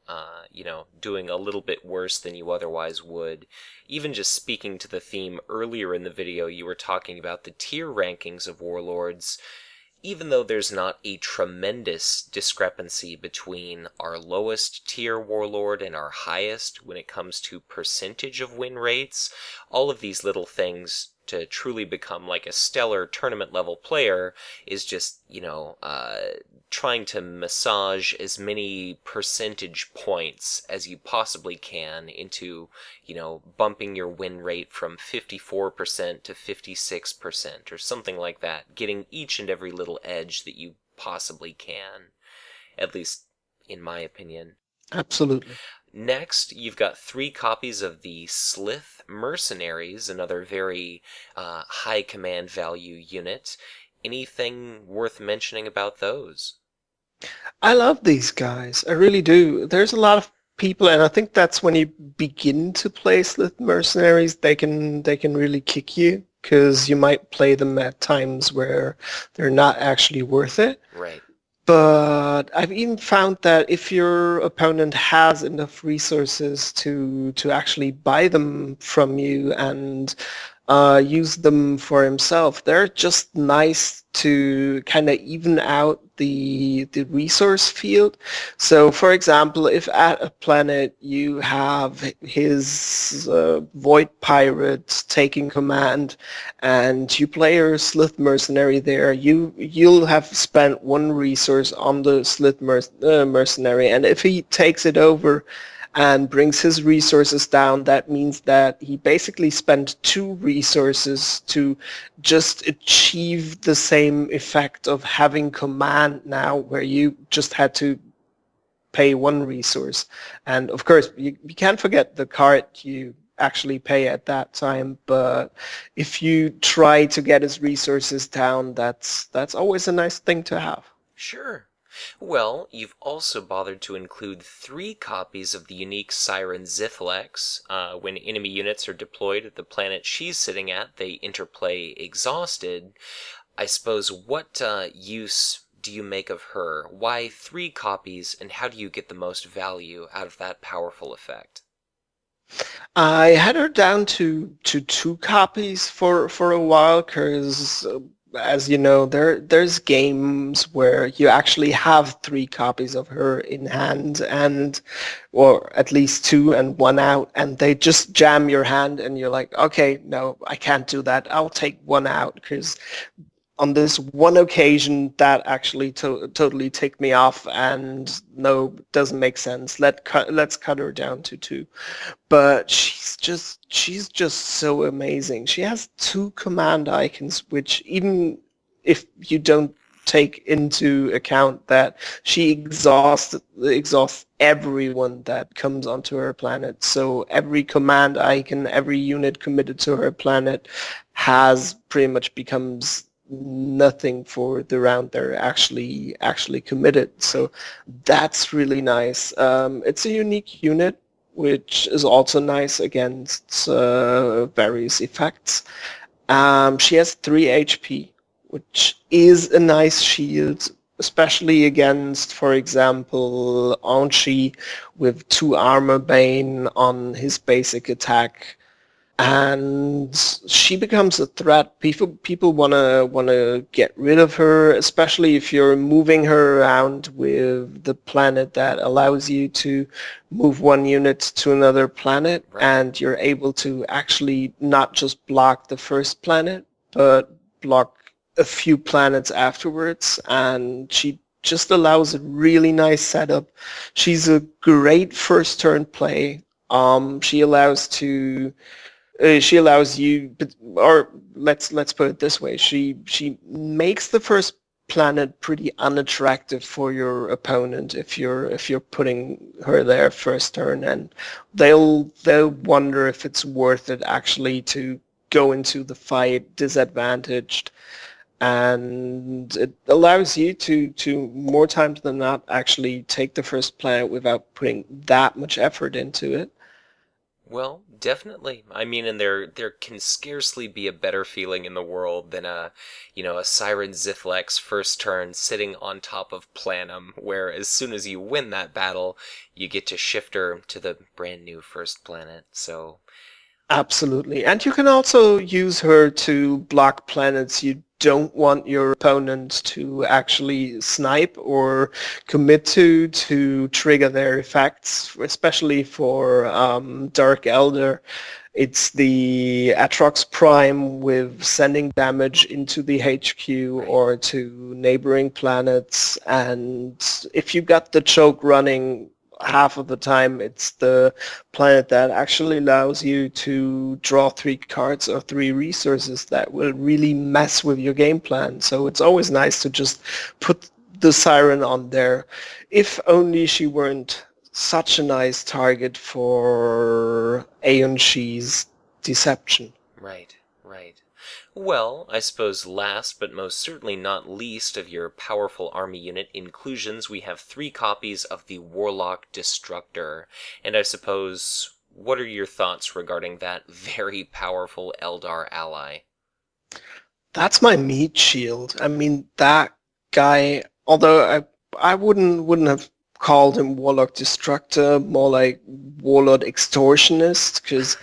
doing a little bit worse than you otherwise would. Even just speaking to the theme earlier in the video, you were talking about the tier rankings of Warlords. Even though there's not a tremendous discrepancy between our lowest tier Warlord and our highest when it comes to percentage of win rates, all of these little things to truly become like a stellar tournament level player is just, trying to massage as many percentage points as you possibly can into, bumping your win rate from 54% to 56% or something like that, getting each and every little edge that you possibly can, at least in my opinion. Absolutely. Next, you've got 3 copies of the Slith Mercenaries, another very high command value unit. Anything worth mentioning about those? I love these guys. I really do. There's a lot of people, and I think that's when you begin to play Slith Mercenaries, they can really kick you, because you might play them at times where they're not actually worth it. Right. But I've even found that if your opponent has enough resources to actually buy them from you and use them for himself, they're just nice to kind of even out the resource field. So, for example, if at a planet you have his Void Pirate taking command, and you play your Slith Mercenary there, you'll have spent 1 resource on the Slith Mercenary, and if he takes it over and brings his resources down, that means that he basically spent 2 resources to just achieve the same effect of having command now, where you just had to pay 1 resource. And of course, you can't forget the card you actually pay at that time, but if you try to get his resources down, that's always a nice thing to have. Sure. Well, you've also bothered to include 3 copies of the unique Siren Zithlex. When enemy units are deployed at the planet she's sitting at, they interplay exhausted. I suppose, what use do you make of her? Why 3 copies, and how do you get the most value out of that powerful effect? I had her down to 2 copies for a while, because as you know, there's games where you actually have 3 copies of her in hand, and or at least 2 and 1 out, and they just jam your hand, and you're like, okay, no, I can't do that. I'll take 1 out, because on this one occasion that actually totally ticked me off, and no, doesn't make sense. Let's cut her down to 2. But she's just so amazing. She has 2 command icons, which even if you don't take into account that she exhausts everyone that comes onto her planet. So every command icon, every unit committed to her planet has pretty much becomes nothing for the round they're actually committed. So that's really nice. It's a unique unit, which is also nice against various effects. She has 3 HP, which is a nice shield, especially against, for example, Anshi with 2 armor bane on his basic attack. And she becomes a threat. People wanna get rid of her, especially if you're moving her around with the planet that allows you to move one unit to another planet, Right. and you're able to actually not just block the first planet, but block a few planets afterwards. And she just allows a really nice setup. She's a great first turn play. She allows you, or let's put it this way: she makes the first planet pretty unattractive for your opponent if you're putting her there first turn, and they'll wonder if it's worth it actually to go into the fight disadvantaged. And it allows you to more times than not actually take the first planet without putting that much effort into it. Well, definitely. I mean, and there can scarcely be a better feeling in the world than a Siren Zithlex first turn sitting on top of Planum, where as soon as you win that battle, you get to shift her to the brand new first planet. So, Absolutely. And you can also use her to block planets you don't want your opponent to actually snipe or commit to trigger their effects, especially for Dark Elder. It's the Atrox Prime with sending damage into the HQ or to neighboring planets. And if you got the choke running, half of the time it's the planet that actually allows you to draw 3 cards or 3 resources that will really mess with your game plan. So it's always nice to just put the Siren on there. If only she weren't such a nice target for Aeonshi's Deception. right. Well, I suppose last but most certainly not least of your powerful army unit inclusions, we have 3 copies of the Warlock Destructor. And I suppose, what are your thoughts regarding that very powerful Eldar ally? That's my meat shield. I mean, that guy, although I wouldn't have called him Warlock Destructor, more like Warlord Extortionist, because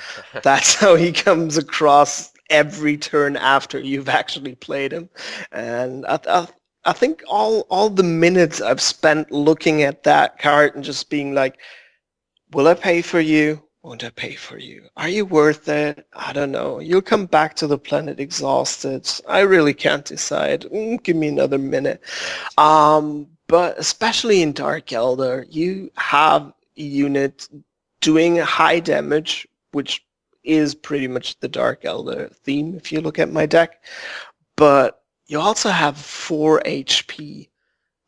that's how he comes across every turn after you've actually played him. And I think all the minutes I've spent looking at that card and just being like, will I pay for you? Won't I pay for you? Are you worth it? I don't know. You'll come back to the planet exhausted. I really can't decide. Give me another minute. Right. But especially in Dark Elder, you have a unit doing high damage, which is pretty much the Dark Elder theme if you look at my deck. But you also have 4 HP.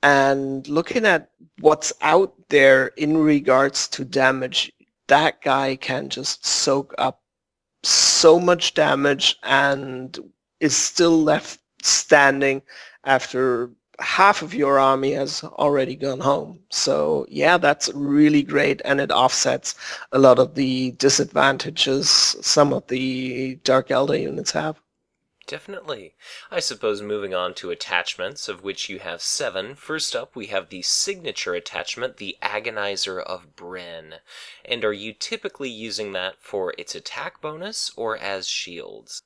And looking at what's out there in regards to damage, that guy can just soak up so much damage and is still left standing after half of your army has already gone home. So yeah, that's really great, and it offsets a lot of the disadvantages some of the Dark Elder units have. Definitely. I suppose moving on to attachments, of which you have 7. First up, we have the signature attachment, the Agonizer of Bryn. And are you typically using that for its attack bonus or as shields?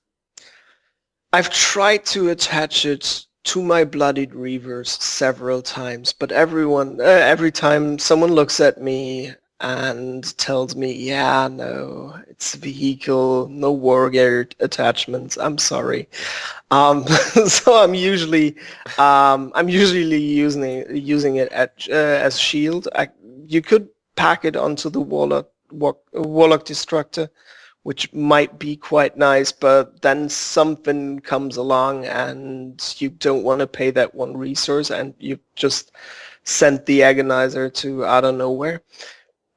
I've tried to attach it to my Bloodied Reavers several times, but every time someone looks at me and tells me, yeah, no, it's a vehicle, no war gear attachments. I'm sorry. So I'm usually using it as shield. You could pack it onto the Warlock Destructor, which might be quite nice, but then something comes along and you don't want to pay that one resource and you just sent the Agonizer to out of nowhere.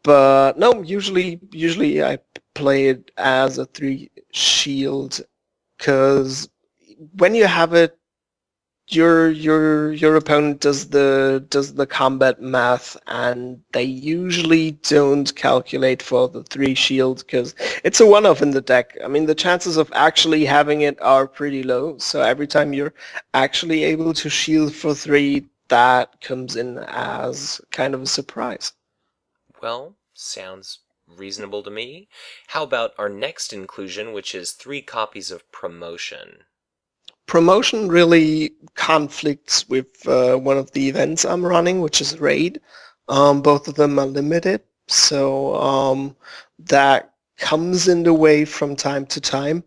But no, usually I play it as a 3 shield because when you have it, your opponent does the combat math, and they usually don't calculate for the 3 shield because it's a one-off in the deck. I mean, the chances of actually having it are pretty low. So every time you're actually able to shield for 3, that comes in as kind of a surprise. Well, sounds reasonable to me. How about our next inclusion, which is 3 copies of Promotion? Promotion really conflicts with one of the events I'm running, which is Raid. Both of them are limited, so that comes in the way from time to time.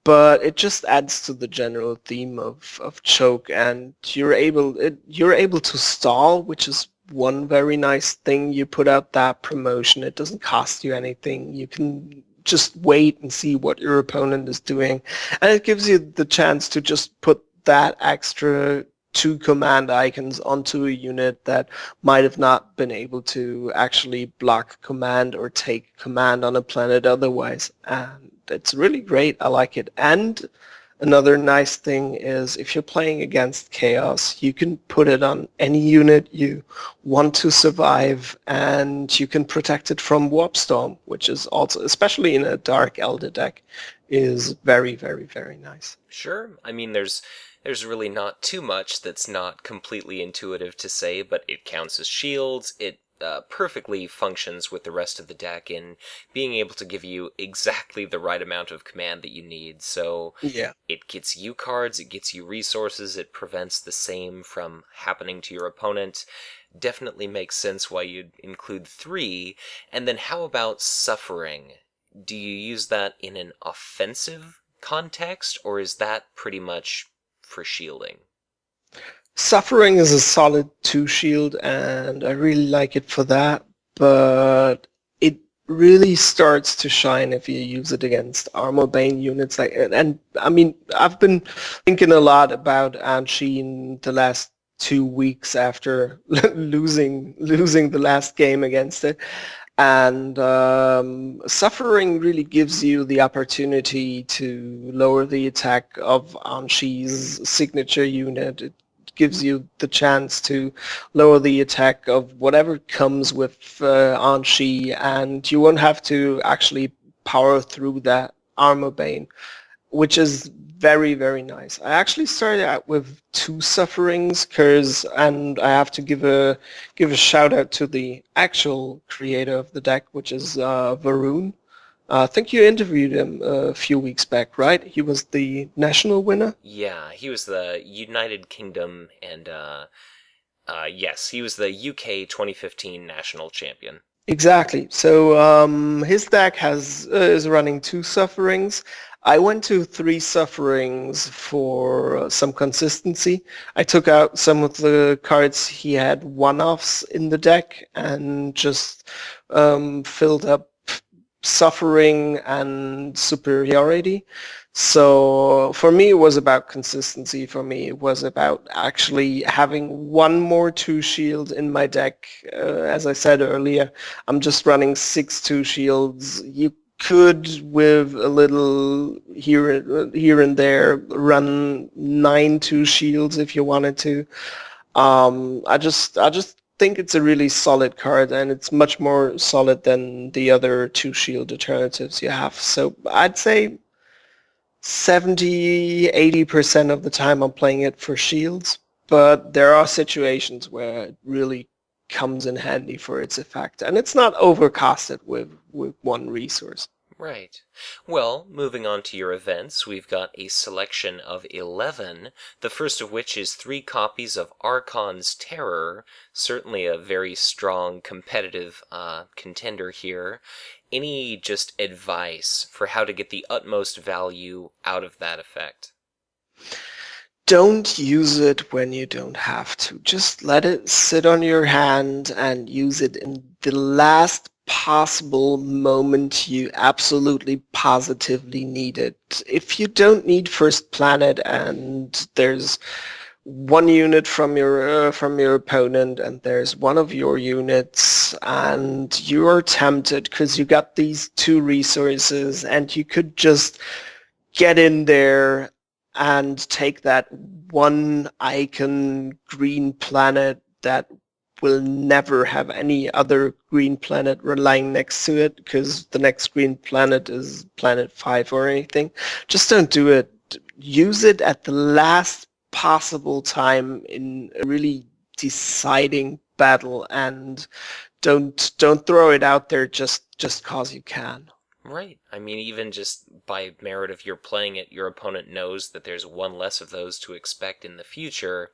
But it just adds to the general theme of choke, and you're able to stall, which is one very nice thing. You put out that promotion, it doesn't cost you anything. You can just wait and see what your opponent is doing, and it gives you the chance to just put that extra 2 command icons onto a unit that might have not been able to actually block command or take command on a planet otherwise. And it's really great. I like it. And another nice thing is if you're playing against Chaos, you can put it on any unit you want to survive, and you can protect it from Warp Storm, which is also, especially in a Dark Elder deck, is very, very, very nice. Sure. I mean, there's really not too much that's not completely intuitive to say, but it counts as shields. It perfectly functions with the rest of the deck in being able to give you exactly the right amount of command that you need. So Yeah. it gets you cards, it gets you resources, it prevents the same from happening to your opponent. Definitely makes sense why you'd include 3. And then how about Suffering? Do you use that in an offensive context, or is that pretty much for shielding? Suffering is a solid 2 shield, and I really like it for that, but it really starts to shine if you use it against armor bane units. And I mean, I've been thinking a lot about Anshi in the last 2 weeks after losing the last game against it. And Suffering really gives you the opportunity to lower the attack of Anshi's signature unit. It gives you the chance to lower the attack of whatever comes with Anshi, and you won't have to actually power through that armor bane, which is very, very nice. I actually started out with 2 sufferings, and I have to give a shout out to the actual creator of the deck, which is Varun. I think you interviewed him a few weeks back, right? He was the national winner? Yeah, he was the United Kingdom and, yes, he was the UK 2015 national champion. Exactly. So his deck is running 2 sufferings. I went to 3 sufferings for some consistency. I took out some of the cards he had one-offs in the deck and just filled up suffering and superiority. So for me, it was about consistency. For me, it was about actually having one more 2 shield in my deck. As I said earlier, I'm just running 6 2 shields. You could, with a little here and there, run 9 2 shields if you wanted to. I just think it's a really solid card, and it's much more solid than the other 2 shield alternatives you have. So I'd say 70-80% of the time I'm playing it for shields, but there are situations where it really comes in handy for its effect, and it's not overcasted with 1 resource. Right. Well, moving on to your events, we've got a selection of 11, the first of which is 3 copies of Archon's Terror, certainly a very strong competitive contender here. Any just advice for how to get the utmost value out of that effect? Don't use it when you don't have to. Just let it sit on your hand and use it in the last possible moment you absolutely positively need it. If you don't need First Planet and there's one unit from your opponent and there's one of your units and you're tempted because you got these 2 resources and you could just get in there and take that one icon green planet that will never have any other green planet relying next to it because the next green planet is planet 5 or anything. Just don't do it. Use it at the last possible time in a really deciding battle, and don't throw it out there just cause you can. Right. I mean, even just by merit of your playing it, your opponent knows that there's one less of those to expect in the future,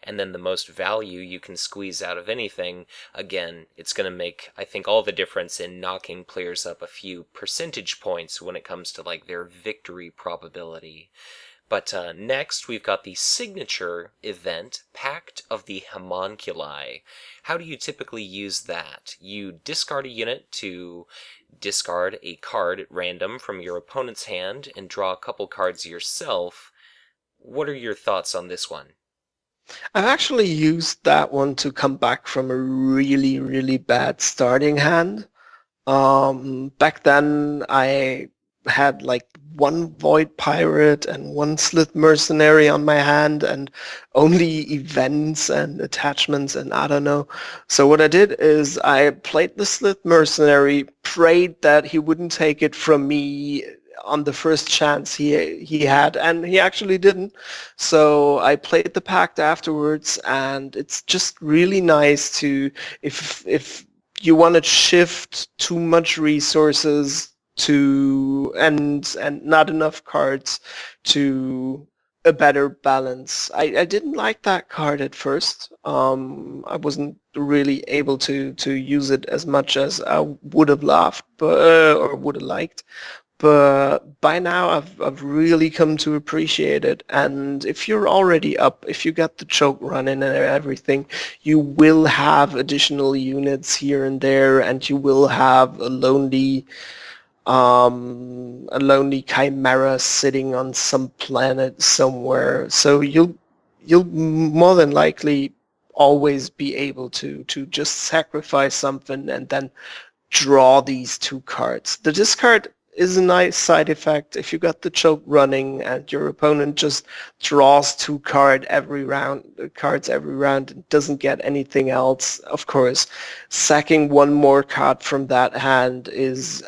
and then the most value you can squeeze out of anything, again, it's going to make, I think, all the difference in knocking players up a few percentage points when it comes to, like, their victory probability. But next, we've got the signature event, Pact of the Homunculi. How do you typically use that? You discard a unit to discard a card at random from your opponent's hand and draw a couple cards yourself. What are your thoughts on this one? I've actually used that one to come back from a really, really bad starting hand. Back then I had like 1 Void Pirate and 1 Slith Mercenary on my hand and only events and attachments and I don't know. So what I did is I played the Slith Mercenary, prayed that he wouldn't take it from me on the first chance he had, and he actually didn't. So I played the Pact afterwards, and it's just really nice to, if you want to shift too much resources to and not enough cards to a better balance. I didn't like that card at first. I wasn't really able to use it as much as I would have loved, but or would have liked. But by now I've really come to appreciate it. And if you're already up, if you got the choke running and everything, you will have additional units here and there, and you will have a lonely chimera sitting on some planet somewhere. So you'll more than likely always be able to just sacrifice something and then draw these 2 cards. The discard is a nice side effect if you got the choke running and your opponent just draws 2 cards every round and doesn't get anything else. Of course, sacking 1 more card from that hand is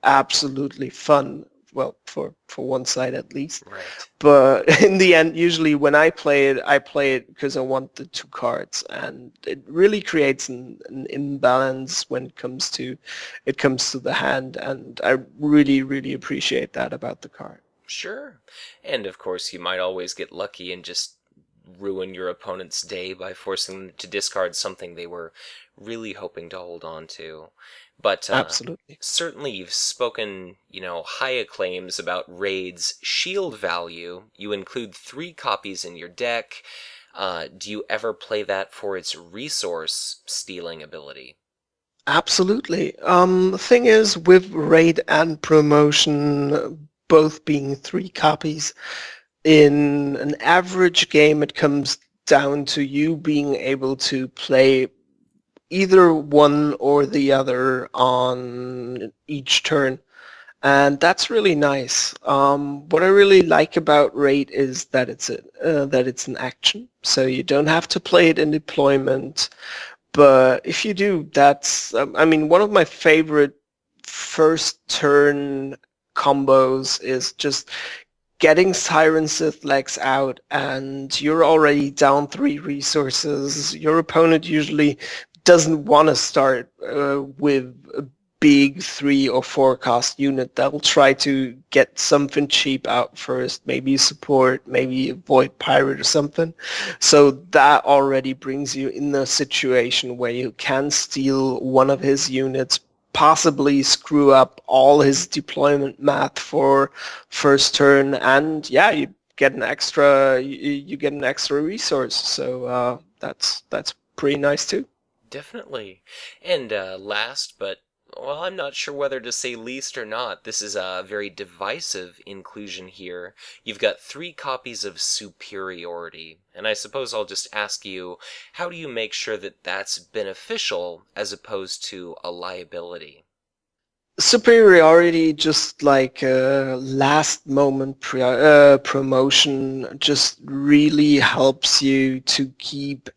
absolutely fun. Well, for one side at least. Right. But in the end, usually when I play it because I want the 2 cards, and it really creates an imbalance when it comes to the hand, and I really, really appreciate that about the card. Sure. And of course, you might always get lucky and just ruin your opponent's day by forcing them to discard something they were really hoping to hold on to. But Absolutely. certainly you've spoken, high acclaims about Raid's shield value. You include 3 copies in your deck. Do you ever play that for its resource stealing ability? Absolutely. The thing is, with Raid and Promotion both being 3 copies, in an average game it comes down to you being able to play either one or the other on each turn, and that's really nice. What I really like about Raid is that it's an action, so you don't have to play it in deployment. But if you do, that's one of my favorite first turn combos is just getting Siren Sith Legs out, and you're already down 3 resources. Your opponent usually doesn't want to start with a big 3 or 4 cost unit that will try to get something cheap out first, maybe support, maybe avoid pirate or something. So that already brings you in a situation where you can steal one of his units, possibly screw up all his deployment math for first turn, and yeah, you get an extra resource. So that's pretty nice too. Definitely. And last, but well, I'm not sure whether to say least or not. This is a very divisive inclusion here. You've got 3 copies of superiority, and I suppose I'll just ask you, how do you make sure that that's beneficial as opposed to a liability? Superiority, just like last moment promotion, just really helps you to keep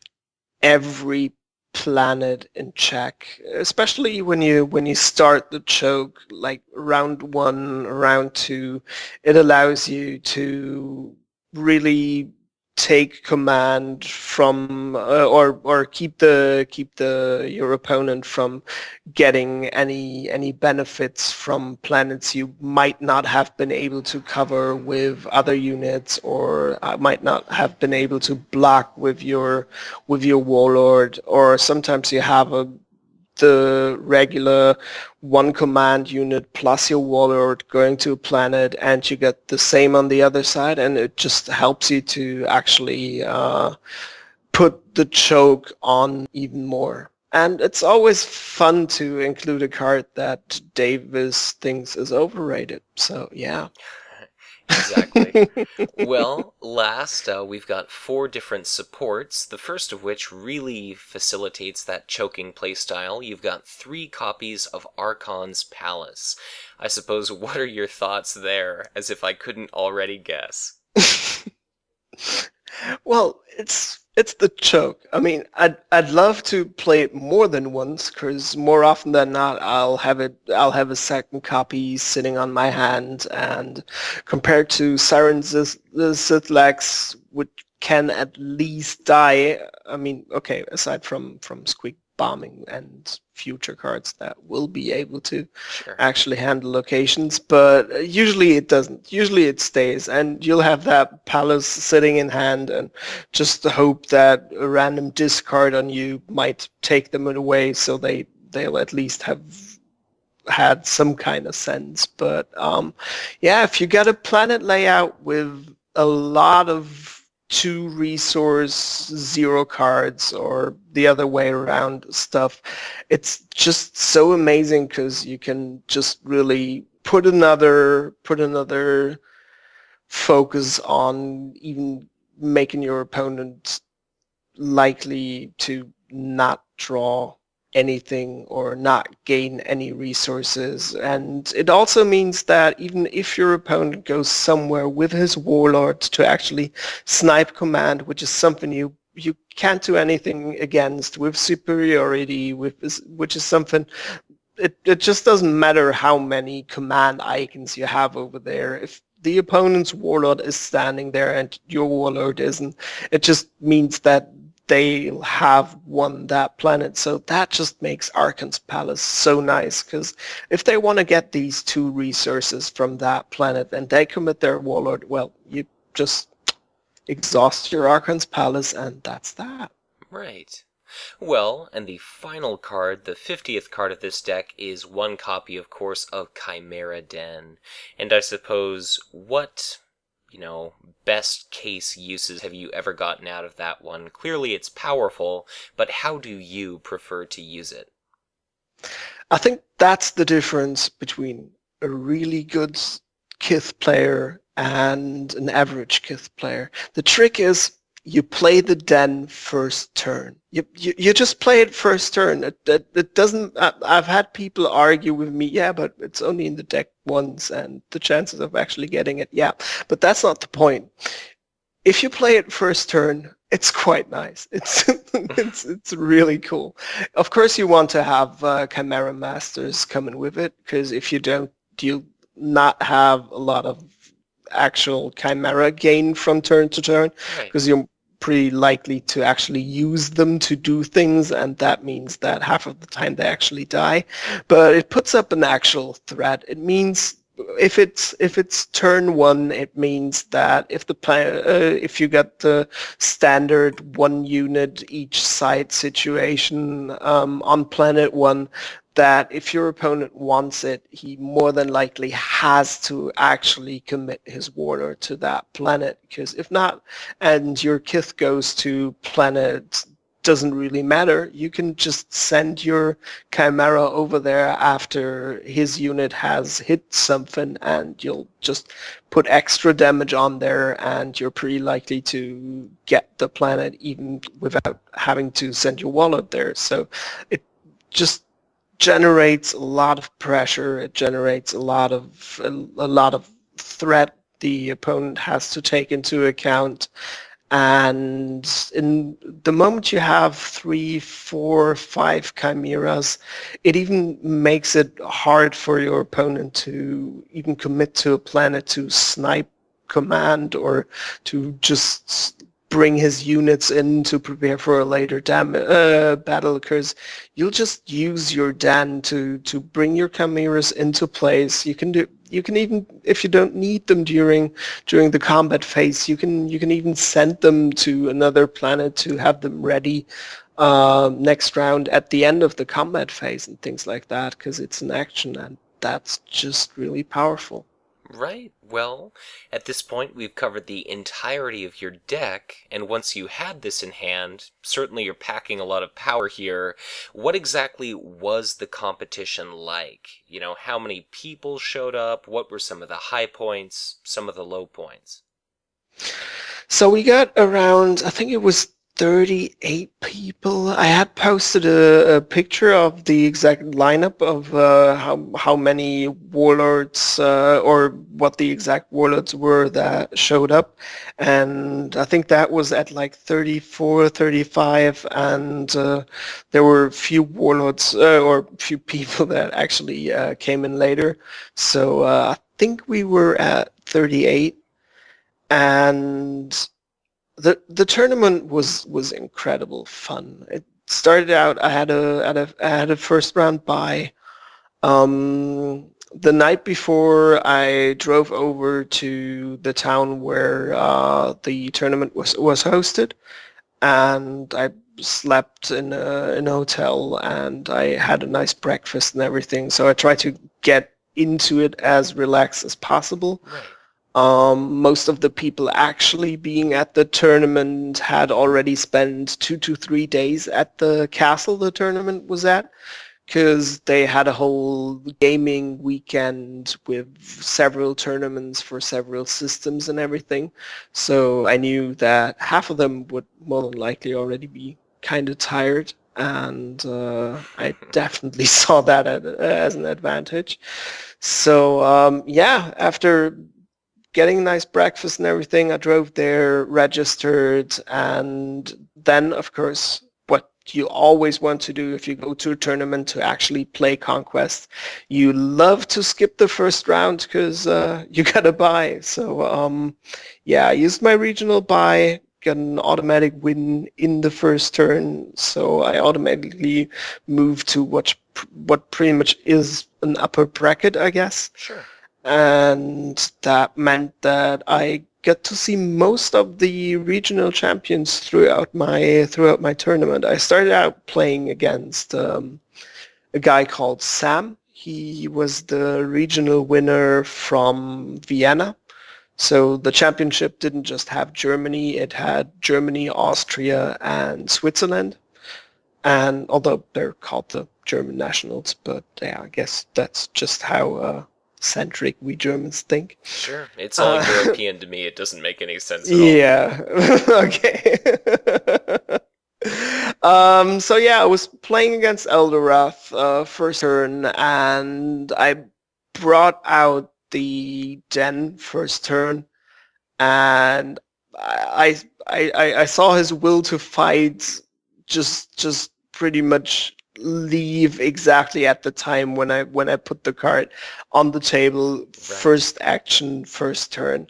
every planet in check, especially when you start the choke, like round 1, round 2. It allows you to really take command from or keep the your opponent from getting any benefits from planets you might not have been able to cover with other units, or might not have been able to block with your warlord. Or sometimes you have the regular 1 command unit plus your warlord going to a planet, and you get the same on the other side, and it just helps you to actually put the choke on even more. And it's always fun to include a card that Davis thinks is overrated. So yeah. Exactly. Well, last, we've got 4 different supports, the first of which really facilitates that choking playstyle. You've got 3 copies of Archon's Palace. I suppose, what are your thoughts there, as if I couldn't already guess? Well, it's the choke. I mean, I'd love to play it more than once, because more often than not, I'll have a second copy sitting on my hand, and compared to Sithlex, which can at least die. I mean, okay, aside from Squeak bombing and future cards that will be able to Sure. actually handle locations, but usually it doesn't. Usually it stays, and you'll have that palace sitting in hand, and just hope that a random discard on you might take them away, so they'll at least have had some kind of sense. But yeah, if you get a planet layout with a lot of 2 resource 0 cards, or the other way around stuff, it's just so amazing, because you can just really put another focus on even making your opponent likely to not draw anything or not gain any resources. And it also means that even if your opponent goes somewhere with his warlord to actually snipe command, which is something you can't do anything against with superiority, which is something, it just doesn't matter how many command icons you have over there. If the opponent's warlord is standing there and your warlord isn't, it just means that they'll have won that planet. So that just makes Archon's Palace so nice, because if they want to get these 2 resources from that planet and they commit their warlord, well, you just exhaust your Archon's Palace, and that's that. Right. Well, and the final card, the 50th card of this deck, is 1 copy, of course, of Chimera Den. And I suppose, what, best case uses have you ever gotten out of that one? Clearly it's powerful, but how do you prefer to use it? I think that's the difference between a really good Kith player and an average Kith player. The trick is you play the den first turn. You just play it first turn. It doesn't. I've had people argue with me, yeah, but it's only in the deck once, and the chances of actually getting it, yeah. But that's not the point. If you play it first turn, it's quite nice. It's really cool. Of course, you want to have Chimera Masters coming with it, because if you don't, you'll not have a lot of actual Chimera gain from turn to turn, Right. because you're pretty likely to actually use them to do things, and that means that half of the time they actually die. But it puts up an actual threat. It means if it's turn one, it means that if you get the standard one unit each side situation on planet one, that if your opponent wants it, he more than likely has to actually commit his warlord to that planet, because if not, and your Kith goes to planet doesn't really matter. You can just send your Chimera over there after his unit has hit something, and you'll just put extra damage on there, and you're pretty likely to get the planet even without having to send your Warlord there. So it just generates a lot of pressure. It generates a lot of threat the opponent has to take into account. And in the moment you have 3, 4, 5 chimeras, it even makes it hard for your opponent to even commit to a planet to snipe command, or to just bring his units in to prepare for a later battle, because you'll just use your Dan to bring your chimeras into place. You can even, if you don't need them during the combat phase, you can even send them to another planet to have them ready next round at the end of the combat phase and things like that, because it's an action, and that's just really powerful. Right. Well, at this point, we've covered the entirety of your deck, and once you had this in hand, certainly you're packing a lot of power here. What exactly was the competition like? You know, how many people showed up? What were some of the high points, some of the low points? So we got around, I think it was 38 people. I had posted a picture of the exact lineup of how many warlords or what the exact warlords were that showed up, and I think that was at like 34, 35, and there were a few warlords or a few people that actually came in later. So I think we were at 38, and the tournament was incredible fun. It started out, I had a first round bye. The night before, I drove over to the town where the tournament was hosted, and I slept in a hotel, and I had a nice breakfast and everything. So I tried to get into it as relaxed as possible. Right. Most of the people actually being at the tournament had already spent 2 to 3 days at the castle the tournament was at, because they had a whole gaming weekend with several tournaments for several systems and everything. So I knew that half of them would more than likely already be kind of tired, and I definitely saw that as an advantage. So yeah, after getting a nice breakfast and everything, I drove there, registered, and then, of course, what you always want to do if you go to a tournament to actually play Conquest, you love to skip the first round because you got a buy. So, yeah, I used my regional buy, got an automatic win in the first turn, so I automatically moved to what pretty much is an upper bracket, I guess. Sure. And that meant that I got to see most of the regional champions throughout my tournament. I started out playing against a guy called Sam. He was the regional winner from Vienna. So the championship didn't just have Germany, it had Germany, Austria, and Switzerland. And although they're called the German nationals, but yeah, I guess that's just how centric we Germans think. Sure. It's all European to me. It doesn't make any sense at all. Yeah. Okay. So yeah, I was playing against Eldorath first turn, and I brought out the Den first turn, and I saw his will to fight just pretty much leave exactly at the time when I put the card on the table. Right. First action, first turn.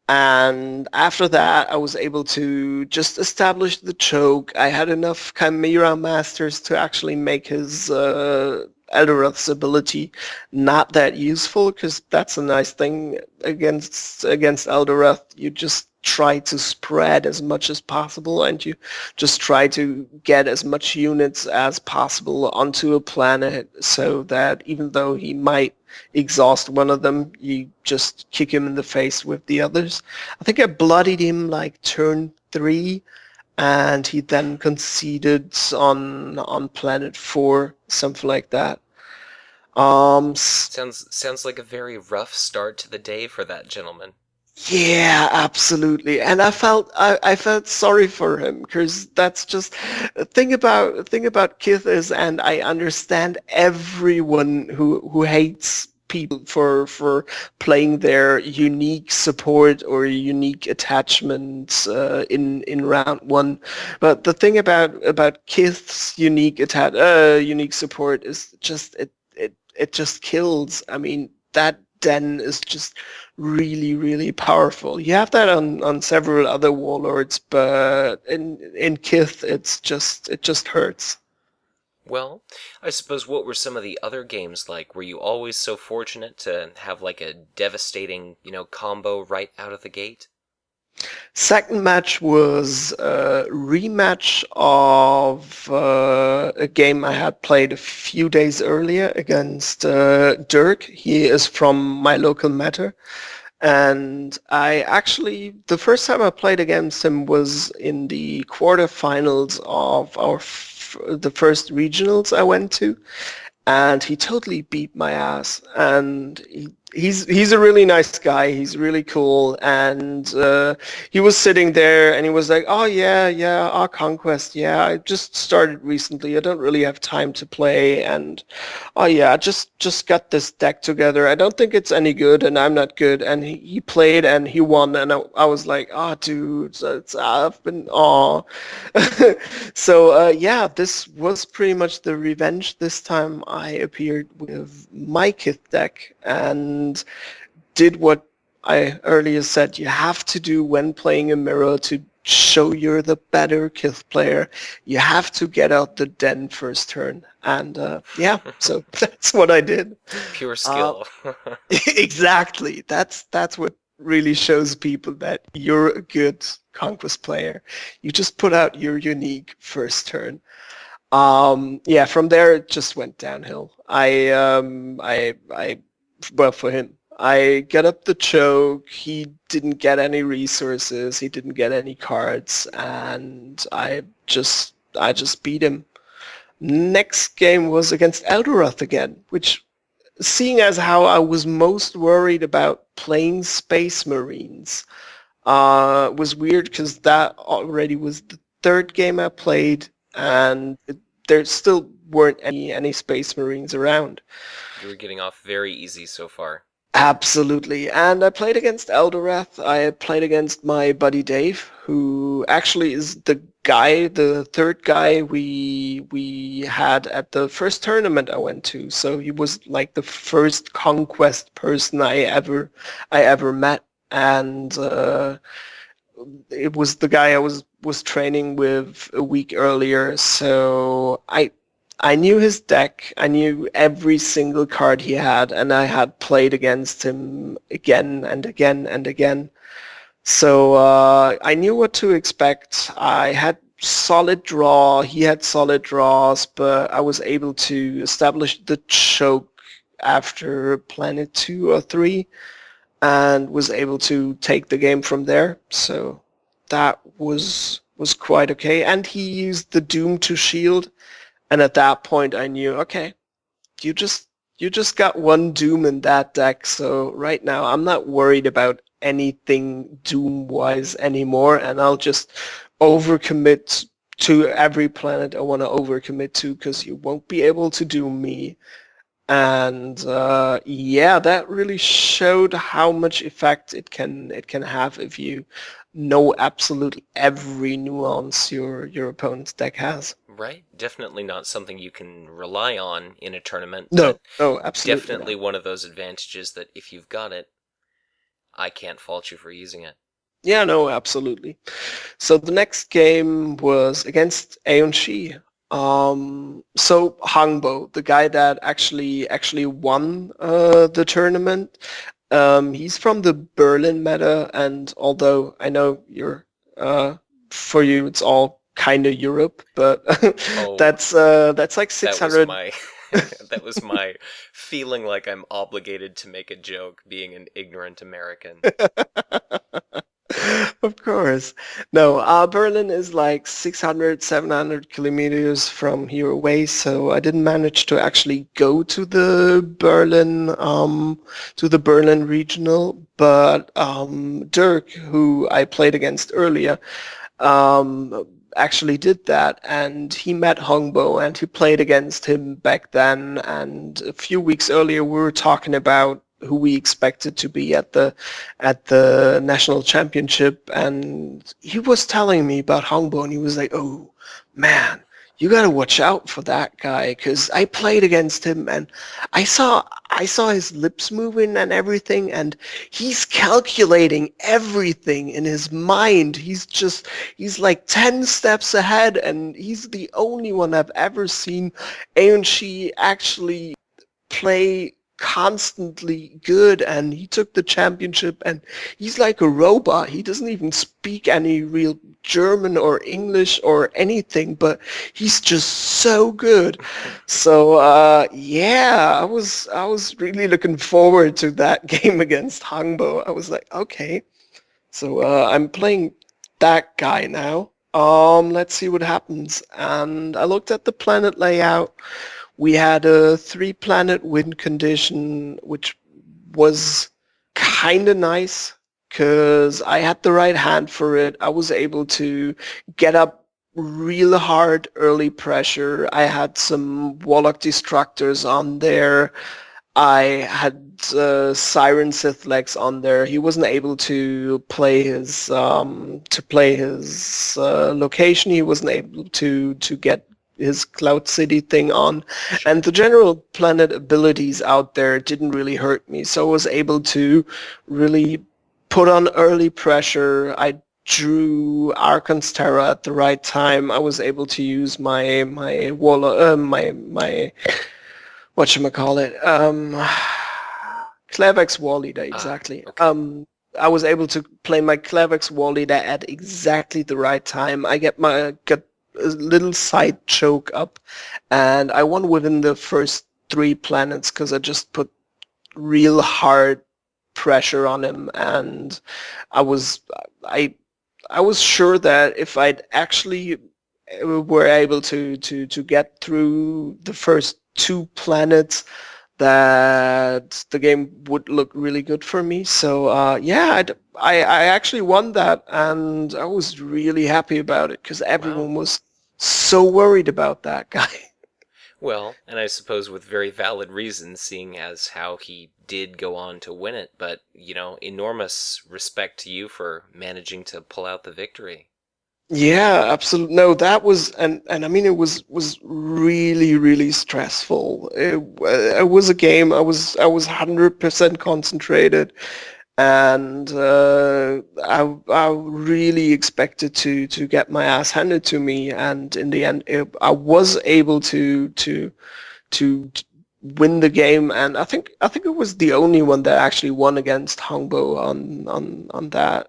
And after that, I was able to just establish the choke. I had enough Chimera Masters to actually make his Eldorath's ability not that useful, because that's a nice thing against Eldorath. You just try to spread as much as possible, and you just try to get as much units as possible onto a planet, so that even though he might exhaust one of them, you just kick him in the face with the others. I think I bloodied him like turn 3, and he then conceded on planet 4, something like that. Sounds like a very rough start to the day for that gentleman. Yeah, absolutely. And I felt sorry for him, because that's just thing about Kith is, and I understand everyone who hates people for playing their unique support or unique attachments in round 1. But the thing about Kith's unique support is just it just kills. I mean, that den is just really, really powerful. You have that on several other warlords, but in Kith, it just hurts. Well, I suppose what were some of the other games like? Were you always so fortunate to have like a devastating, combo right out of the gate? Second match was a rematch of a game I had played a few days earlier against Dirk. He is from my local meta. And the first time I played against him was in the quarterfinals of the first regionals I went to, and he totally beat my ass. And he's a really nice guy. He's really cool, and he was sitting there, and he was like, "Oh yeah, our Conquest. Yeah, I just started recently. I don't really have time to play, and oh yeah, I just got this deck together. I don't think it's any good, and I'm not good." And he played, and he won, and I was like, "Oh, dude, I've been So yeah, this was pretty much the revenge. This time I appeared with my Kith deck and did what I earlier said you have to do when playing a mirror to show you're the better Kith player. You have to get out the den first turn. And yeah, so that's what I did. Pure skill. Exactly. That's what really shows people that you're a good Conquest player. You just put out your unique first turn. Yeah, from there it just went downhill. Well, for him, I got up the choke. He didn't get any resources. He didn't get any cards, and I just beat him. Next game was against Eldorath again, which, seeing as how I was most worried about playing Space Marines, was weird, because that already was the third game I played, and there still weren't any Space Marines around. You were getting off very easy so far. Absolutely. And I played against Eldorath. I played against my buddy Dave, who actually is the third guy we had at the first tournament I went to. So he was like the first Conquest person I ever met. And it was the guy I was training with a week earlier. So I knew his deck. I knew every single card he had, and I had played against him again and again and again. So I knew what to expect. I had solid draw. He had solid draws, but I was able to establish the choke after planet 2 or 3, and was able to take the game from there. So that was quite okay. And he used the Doom to shield. And at that point, I knew, okay, you just got one Doom in that deck, so right now I'm not worried about anything Doom-wise anymore, and I'll just overcommit to every planet I want to overcommit to, because you won't be able to Doom me. And yeah, that really showed how much effect it can have if you know absolutely every nuance your opponent's deck has. Right? Definitely not something you can rely on in a tournament, No, but no, absolutely definitely not. one of those advantages that if you've got it. I can't fault you for using it. Yeah, no, absolutely. So the next game was against Aeon Shi. So Hangbo, the guy that actually won the tournament, he's from the Berlin meta, and although I know for you it's all kind of Europe, but Oh, that's like that was 600. my that was my feeling like I'm obligated to make a joke being an ignorant American. Of course. No, Berlin is like 600, 700 kilometers from here away, so I didn't manage to actually go to the Berlin regional, but Dirk, who I played against earlier, actually did that, and he met Hongbo, and he played against him back then, and a few weeks earlier we were talking about who we expected to be at the national championship, and he was telling me about Hongbo, and he was like, "Oh man, you gotta watch out for that guy," because I played against him, and I saw his lips moving and everything, and he's calculating everything in his mind. He's like 10 steps ahead, and he's the only one I've ever seen Aeon Shi actually play constantly good, and he took the championship, and he's like a robot. He doesn't even speak any real German or English or anything, but he's just so good. So yeah, I was really looking forward to that game against Hangbo. I was like, okay, so I'm playing that guy now. Let's see what happens. And I looked at the planet layout. We had a 3-planet win condition, which was kind of nice because I had the right hand for it. I was able to get up real hard early pressure. I had some Warlock Destructors on there. I had Siren Sith Legs on there. He wasn't able to play his location. He wasn't able to get his Cloud City thing on, and the general planet abilities out there didn't really hurt me, so I was able to really put on early pressure. I drew Archon's Terra at the right time. I was able to use my wall my whatchamacallit, Clavex War Leader, exactly. Okay. I was able to play my Clavex War Leader at exactly the right time. I got a little side choke up, and I won within the first 3 planets because I just put real hard pressure on him, and I was I I was sure that if I'd actually were able to get through the first 2 planets, that the game would look really good for me. So yeah, I actually won that, and I was really happy about it because Wow. everyone was so worried about that guy. Well, and I suppose with very valid reasons, seeing as how he did go on to win it, but, enormous respect to you for managing to pull out the victory. Yeah, absolutely. No, that was, and I mean, it was really, really stressful. It was a game. I was 100% concentrated, and I really expected to get my ass handed to me, and in the end, I was able to win the game, and I think it was the only one that actually won against Hongbo on that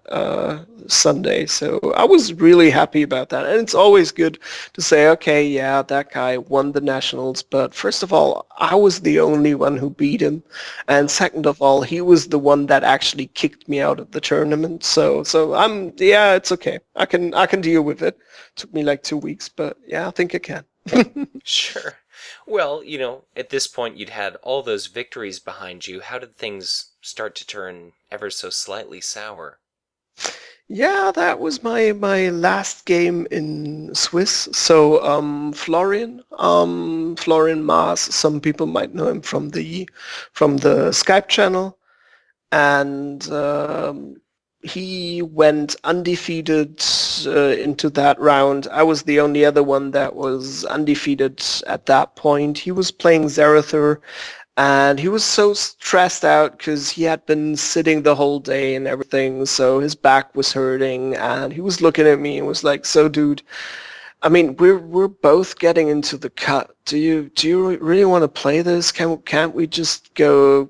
Sunday. So I was really happy about that, and it's always good to say, okay, yeah, that guy won the nationals, but first of all, I was the only one who beat him, and second of all, he was the one that actually kicked me out of the tournament. So yeah, it's okay. I can deal with it. Took me like 2 weeks, but yeah, I think I can. Sure. Well, at this point you'd had all those victories behind you. How did things start to turn ever so slightly sour? Yeah, that was my last game in Swiss. So Florian Maas. Some people might know him from the Skype channel, and he went undefeated into that round. I was the only other one that was undefeated at that point. He was playing Zerathur, And he was so stressed out because he had been sitting the whole day and everything, so his back was hurting, and he was looking at me and was like, "So, dude, I mean, we're both getting into the cut. Do you really want to play this? Can't we just go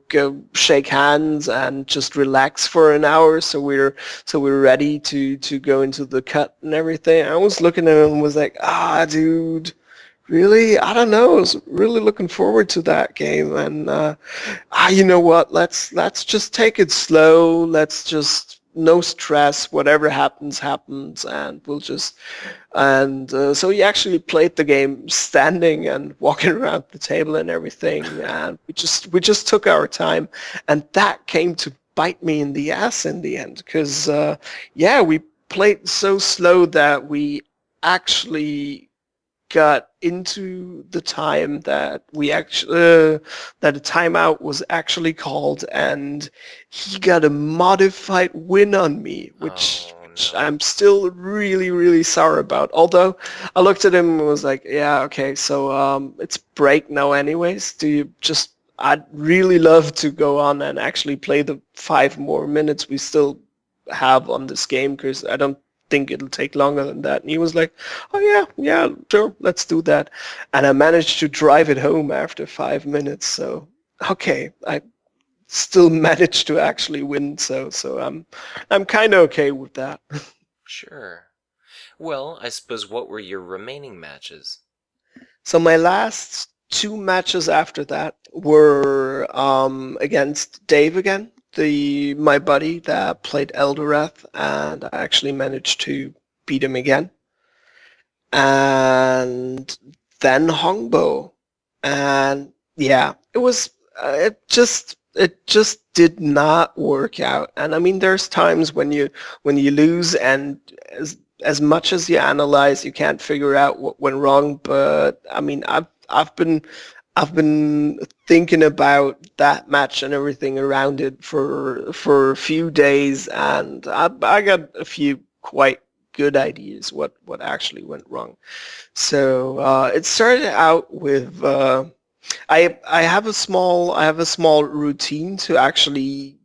shake hands and just relax for an hour so we're ready to go into the cut and everything?" I was looking at him and was like, dude, really? I don't know. I was really looking forward to that game, and you know what? Let's just take it slow. Let's just no stress. Whatever happens, happens, and we'll just. And so he actually played the game standing and walking around the table and everything, and we just took our time, and that came to bite me in the ass in the end, because we played so slow that we actually got into the time that we actually that a timeout was actually called, and he got a modified win on me, which I'm still really, really sorry about. Although I looked at him and was like, yeah, okay, so it's break now anyways. I'd really love to go on and actually play the 5 more minutes we still have on this game, because I don't think it'll take longer than that. And he was like, oh yeah, sure, let's do that. And I managed to drive it home after 5 minutes. So, okay, I still managed to actually win. So I'm kind of okay with that. Sure. Well, I suppose what were your remaining matches? So my last 2 matches after that were against Dave again, my buddy that played Eldorath, and I actually managed to beat him again. And then Hongbo, and yeah, it just did not work out. And I mean, there's times when you lose, and as much as you analyze, you can't figure out what went wrong. But I mean, I've been thinking about that match and everything around it for a few days, and I got a few quite good ideas what actually went wrong. So it started out with I have a small routine to actually,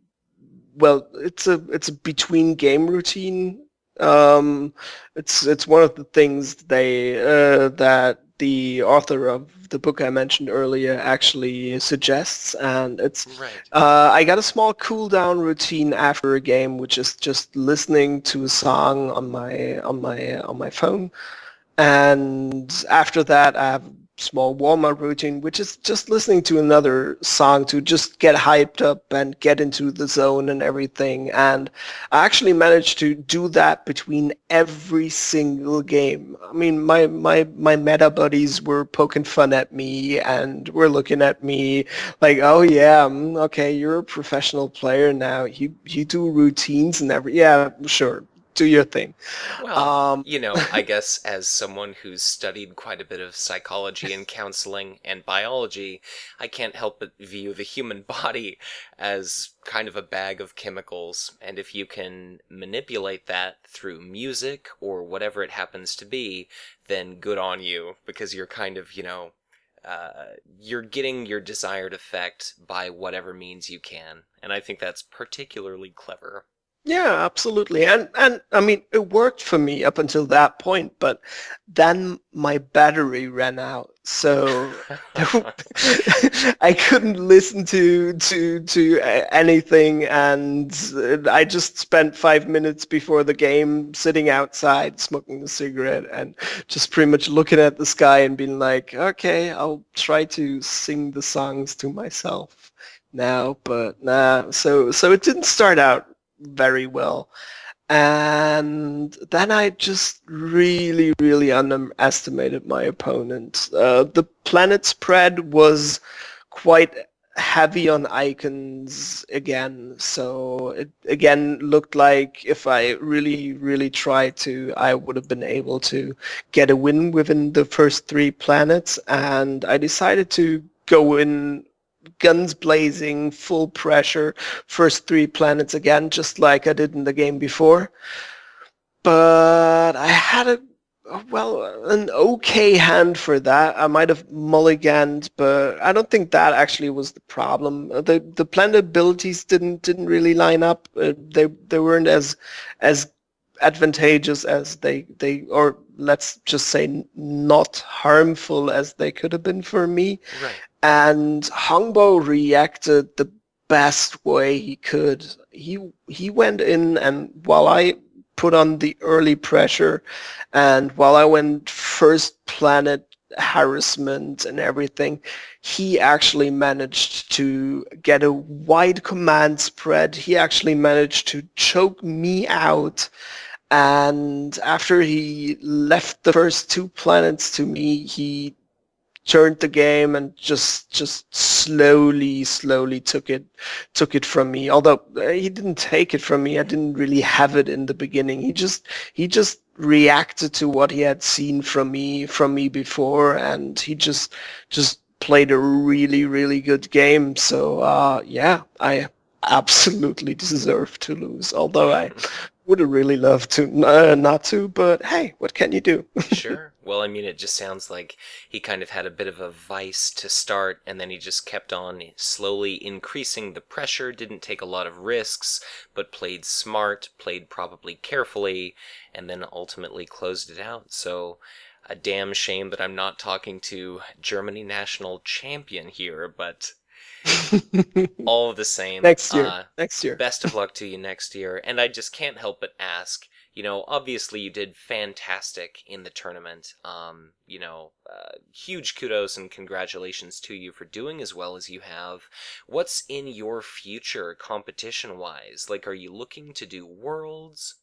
well, it's a between game routine. It's one of the things that the author of the book I mentioned earlier actually suggests, and it's Right. I got a small cool down routine after a game, which is just listening to a song on my phone, and after that, I have a small warm-up routine, which is just listening to another song to just get hyped up and get into the zone and everything. And I actually managed to do that between every single game. I mean, my meta buddies were poking fun at me and were looking at me like, oh yeah, okay, you're a professional player now. You do routines and yeah, sure, do your thing. Well, I guess as someone who's studied quite a bit of psychology and counseling and biology, I can't help but view the human body as kind of a bag of chemicals, and if you can manipulate that through music or whatever it happens to be, then good on you, because you're kind of, you're getting your desired effect by whatever means you can, and I think that's particularly clever. Yeah, absolutely. And I mean, it worked for me up until that point, but then my battery ran out. So I couldn't listen to anything, and I just spent 5 minutes before the game sitting outside smoking a cigarette and just pretty much looking at the sky and being like, okay, I'll try to sing the songs to myself now, but nah. So it didn't start out very well. And then I just really, really underestimated my opponent. The planet spread was quite heavy on icons again, so it again looked like if I really, really tried to, I would have been able to get a win within the first 3 planets, and I decided to go in guns blazing, full pressure, first 3 planets again, just like I did in the game before. But I had Well, an okay hand for that. I might have mulliganed, but I don't think that actually was the problem. The planned abilities didn't really line up. They weren't as advantageous as they or let's just say not harmful as they could have been for me. Right. And Hongbo reacted the best way he could. He went in, and while I put on the early pressure, and while I went first planet harassment and everything, he actually managed to get a wide command spread. He actually managed to choke me out. And after he left the first two planets to me, he turned the game and just slowly took it from me. Although he didn't take it from me, I didn't really have it in the beginning. He just reacted to what he had seen from me before, and he just played a really good game. So yeah, I absolutely deserve to lose. Although I would have really loved to not to, but hey, what can you do? Sure. Well, I mean, it just sounds like he kind of had a bit of a vice to start, and then he just kept on slowly increasing the pressure, didn't take a lot of risks, but played smart, played probably carefully, and then ultimately closed it out. So, a damn shame that I'm not talking to Germany national champion here, but all the same, Next year. best of luck to you next year. And I just can't help but ask, obviously you did fantastic in the tournament. Huge kudos and congratulations to you for doing as well as you have. What's in your future competition-wise? Like, are you looking to do Worlds?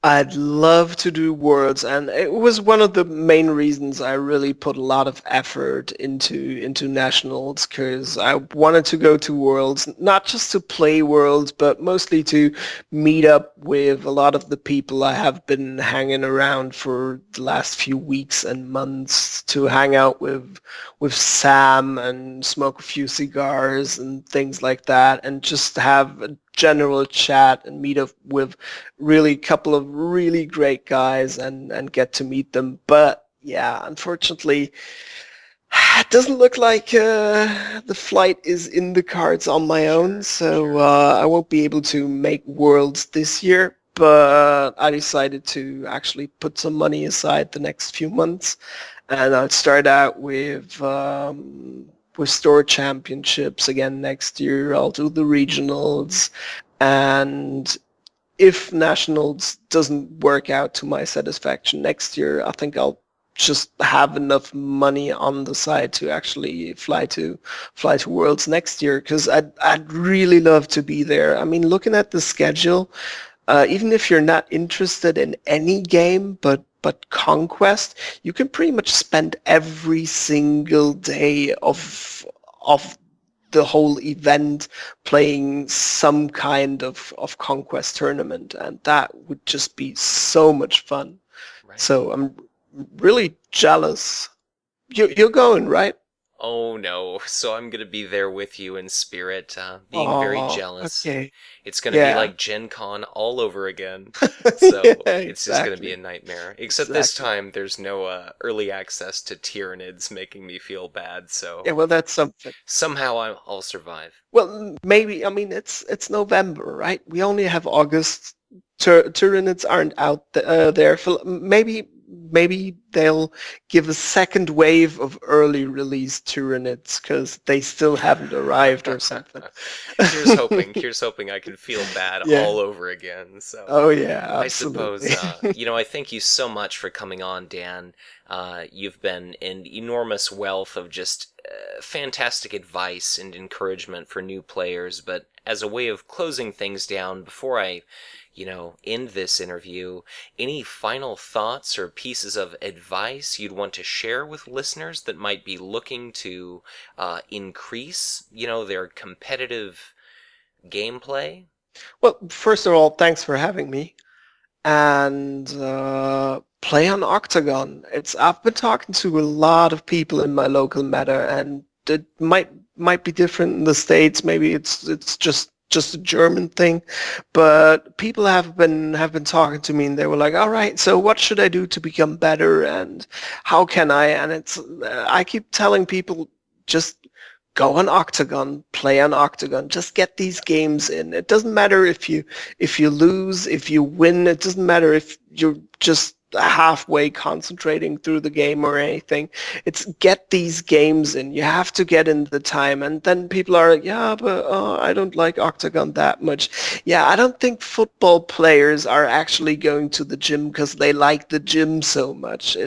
I'd love to do Worlds, and it was one of the main reasons I really put a lot of effort into Nationals, because I wanted to go to Worlds, not just to play Worlds, but mostly to meet up with a lot of the people I have been hanging around for the last few weeks and months, to hang out with Sam and smoke a few cigars and things like that, and just have a general chat and meet up with really couple of really great guys and get to meet them. But yeah, unfortunately, it doesn't look like the flight is in the cards on my own, so I won't be able to make Worlds this year. But I decided to actually put some money aside the next few months, and I'll start out with store championships again next year. I'll do the regionals, and if Nationals doesn't work out to my satisfaction next year, I think I'll just have enough money on the side to actually fly to Worlds next year, because I'd really love to be there. I mean, looking at the schedule, even if you're not interested in any game but Conquest, you can pretty much spend every single day of the whole event playing some kind of Conquest tournament, and that would just be so much fun. Right. So I'm really jealous. You're going, right? Oh no, so I'm gonna be there with you in spirit, being very jealous. Okay. It's gonna be like Gen Con all over again. So Yeah, it's just gonna be exactly. a nightmare. Except this time there's no early access to Tyranids making me feel bad, so Yeah, well, that's something. somehow I'll survive. Well, maybe, I mean, it's November, right? We only have August. Tyranids aren't out there. Maybe they'll give a second wave of early release Tyranids because they still haven't arrived or something. Here's hoping I can feel bad Yeah. all over again. So Oh yeah, I suppose, absolutely. I thank you so much for coming on, Dan. You've been an enormous wealth of just fantastic advice and encouragement for new players. But as a way of closing things down, before I, end this interview, any final thoughts or pieces of advice you'd want to share with listeners that might be looking to increase, their competitive gameplay? Well, first of all, thanks for having me. And play on Octagon. I've been talking to a lot of people in my local meta, and it might be different in the States. Maybe it's just just a German thing, but people have been talking to me, and they were like, "All right, so what should I do to become better, and how can I?" And it's I keep telling people, just go on Octagon, play on Octagon, just get these games in. It doesn't matter if you lose, if you win. It doesn't matter if you're just halfway concentrating through the game or anything. It's get these games in. You have to get in the time. And then people are like, yeah, but I don't like Octagon that much. Yeah, I don't think football players are actually going to the gym because they like the gym so much.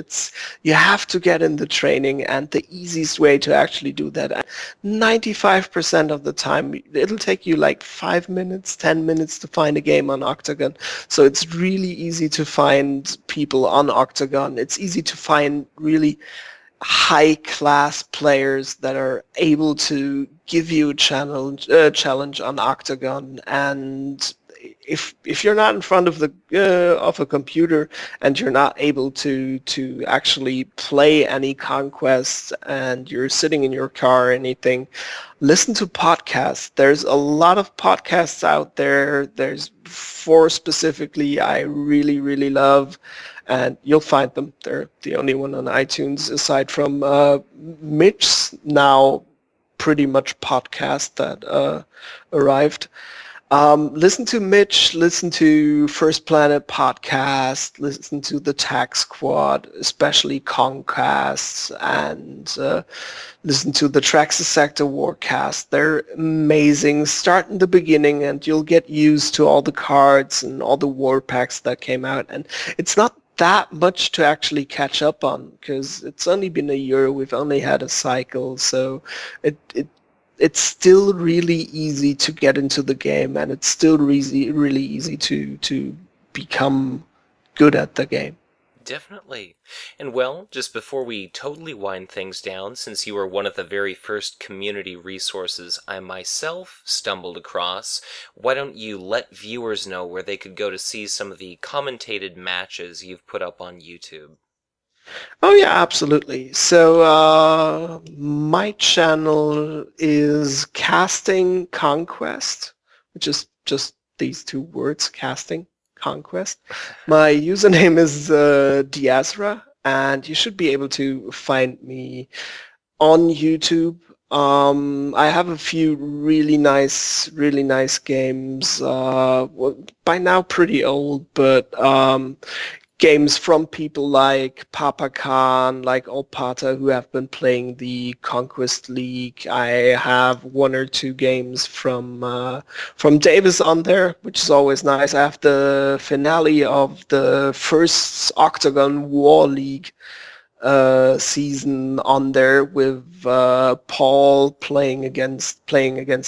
You have to get in the training, and the easiest way to actually do that, 95% of the time, it'll take you like 5 minutes, 10 minutes to find a game on Octagon. So it's really easy to find people on Octagon. It's easy to find really high-class players that are able to give you a challenge on Octagon. And if you're not in front of the of a computer, and you're not able to actually play any conquests, and you're sitting in your car or anything, listen to podcasts. There's a lot of podcasts out there. There's 4 specifically I really, really love, and you'll find them. They're the only one on iTunes aside from Mitch's now pretty much podcast that arrived. Listen to Mitch, listen to First Planet podcast, listen to the Tag Squad, especially Conquests, and listen to the Traxxas Sector Warcast. They're amazing. Start in the beginning, and you'll get used to all the cards and all the war packs that came out. And it's not that much to actually catch up on, because it's only been a year. We've only had a cycle, so it's still really easy to get into the game, and it's still really easy to become good at the game. Definitely. And well, just before we totally wind things down, since you were one of the very first community resources I myself stumbled across, why don't you let viewers know where they could go to see some of the commentated matches you've put up on YouTube? Oh yeah, absolutely. So my channel is Casting Conquest, which is just these 2 words, Casting Conquest. My username is Diazra, and you should be able to find me on YouTube. I have a few really nice games. Well, by now pretty old, but games from people like Papa Khan, like Opata, who have been playing the Conquest League. I have 1 or 2 games from Davis on there, which is always nice. I have the finale of the first Octagon War League season on there with Paul playing against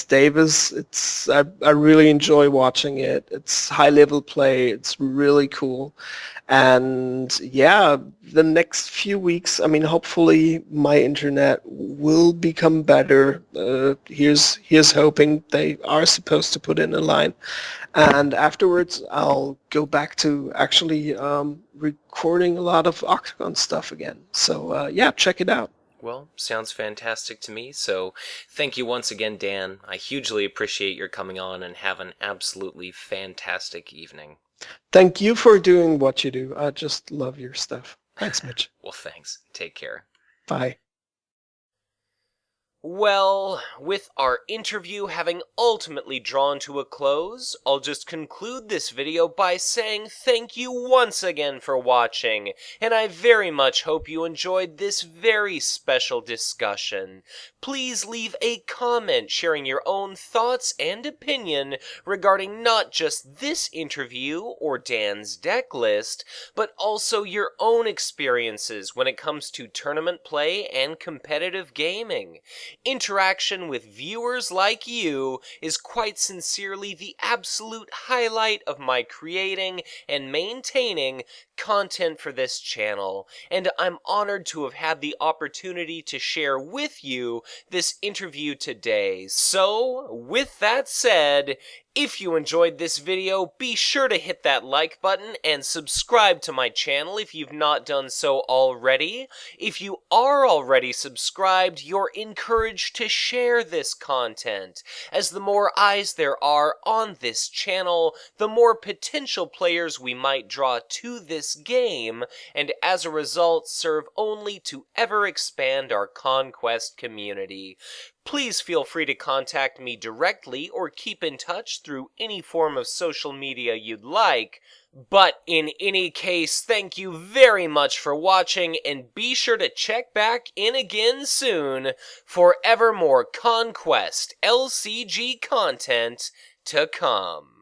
Davis. I really enjoy watching it. It's high level play. It's really cool. And yeah, the next few weeks, I mean, hopefully my internet will become better. Here's hoping. They are supposed to put in a line. And afterwards, I'll go back to actually recording a lot of Octagon stuff again. So yeah, check it out. Well, sounds fantastic to me, so thank you once again, Dan. I hugely appreciate your coming on, and have an absolutely fantastic evening. Thank you for doing what you do. I just love your stuff. Thanks, Mitch. Well, thanks. Take care. Bye. Well, with our interview having ultimately drawn to a close, I'll just conclude this video by saying thank you once again for watching, and I very much hope you enjoyed this very special discussion. Please leave a comment sharing your own thoughts and opinion regarding not just this interview or Dan's deck list, but also your own experiences when it comes to tournament play and competitive gaming. Interaction with viewers like you is quite sincerely the absolute highlight of my creating and maintaining content for this channel, and I'm honored to have had the opportunity to share with you this interview today. So, with that said, if you enjoyed this video, be sure to hit that like button and subscribe to my channel if you've not done so already. If you are already subscribed, you're encouraged to share this content, as the more eyes there are on this channel, the more potential players we might draw to this game, and as a result serve only to ever expand our Conquest community. Please feel free to contact me directly or keep in touch through any form of social media you'd like. But in any case, thank you very much for watching, and be sure to check back in again soon for ever more Conquest LCG content to come.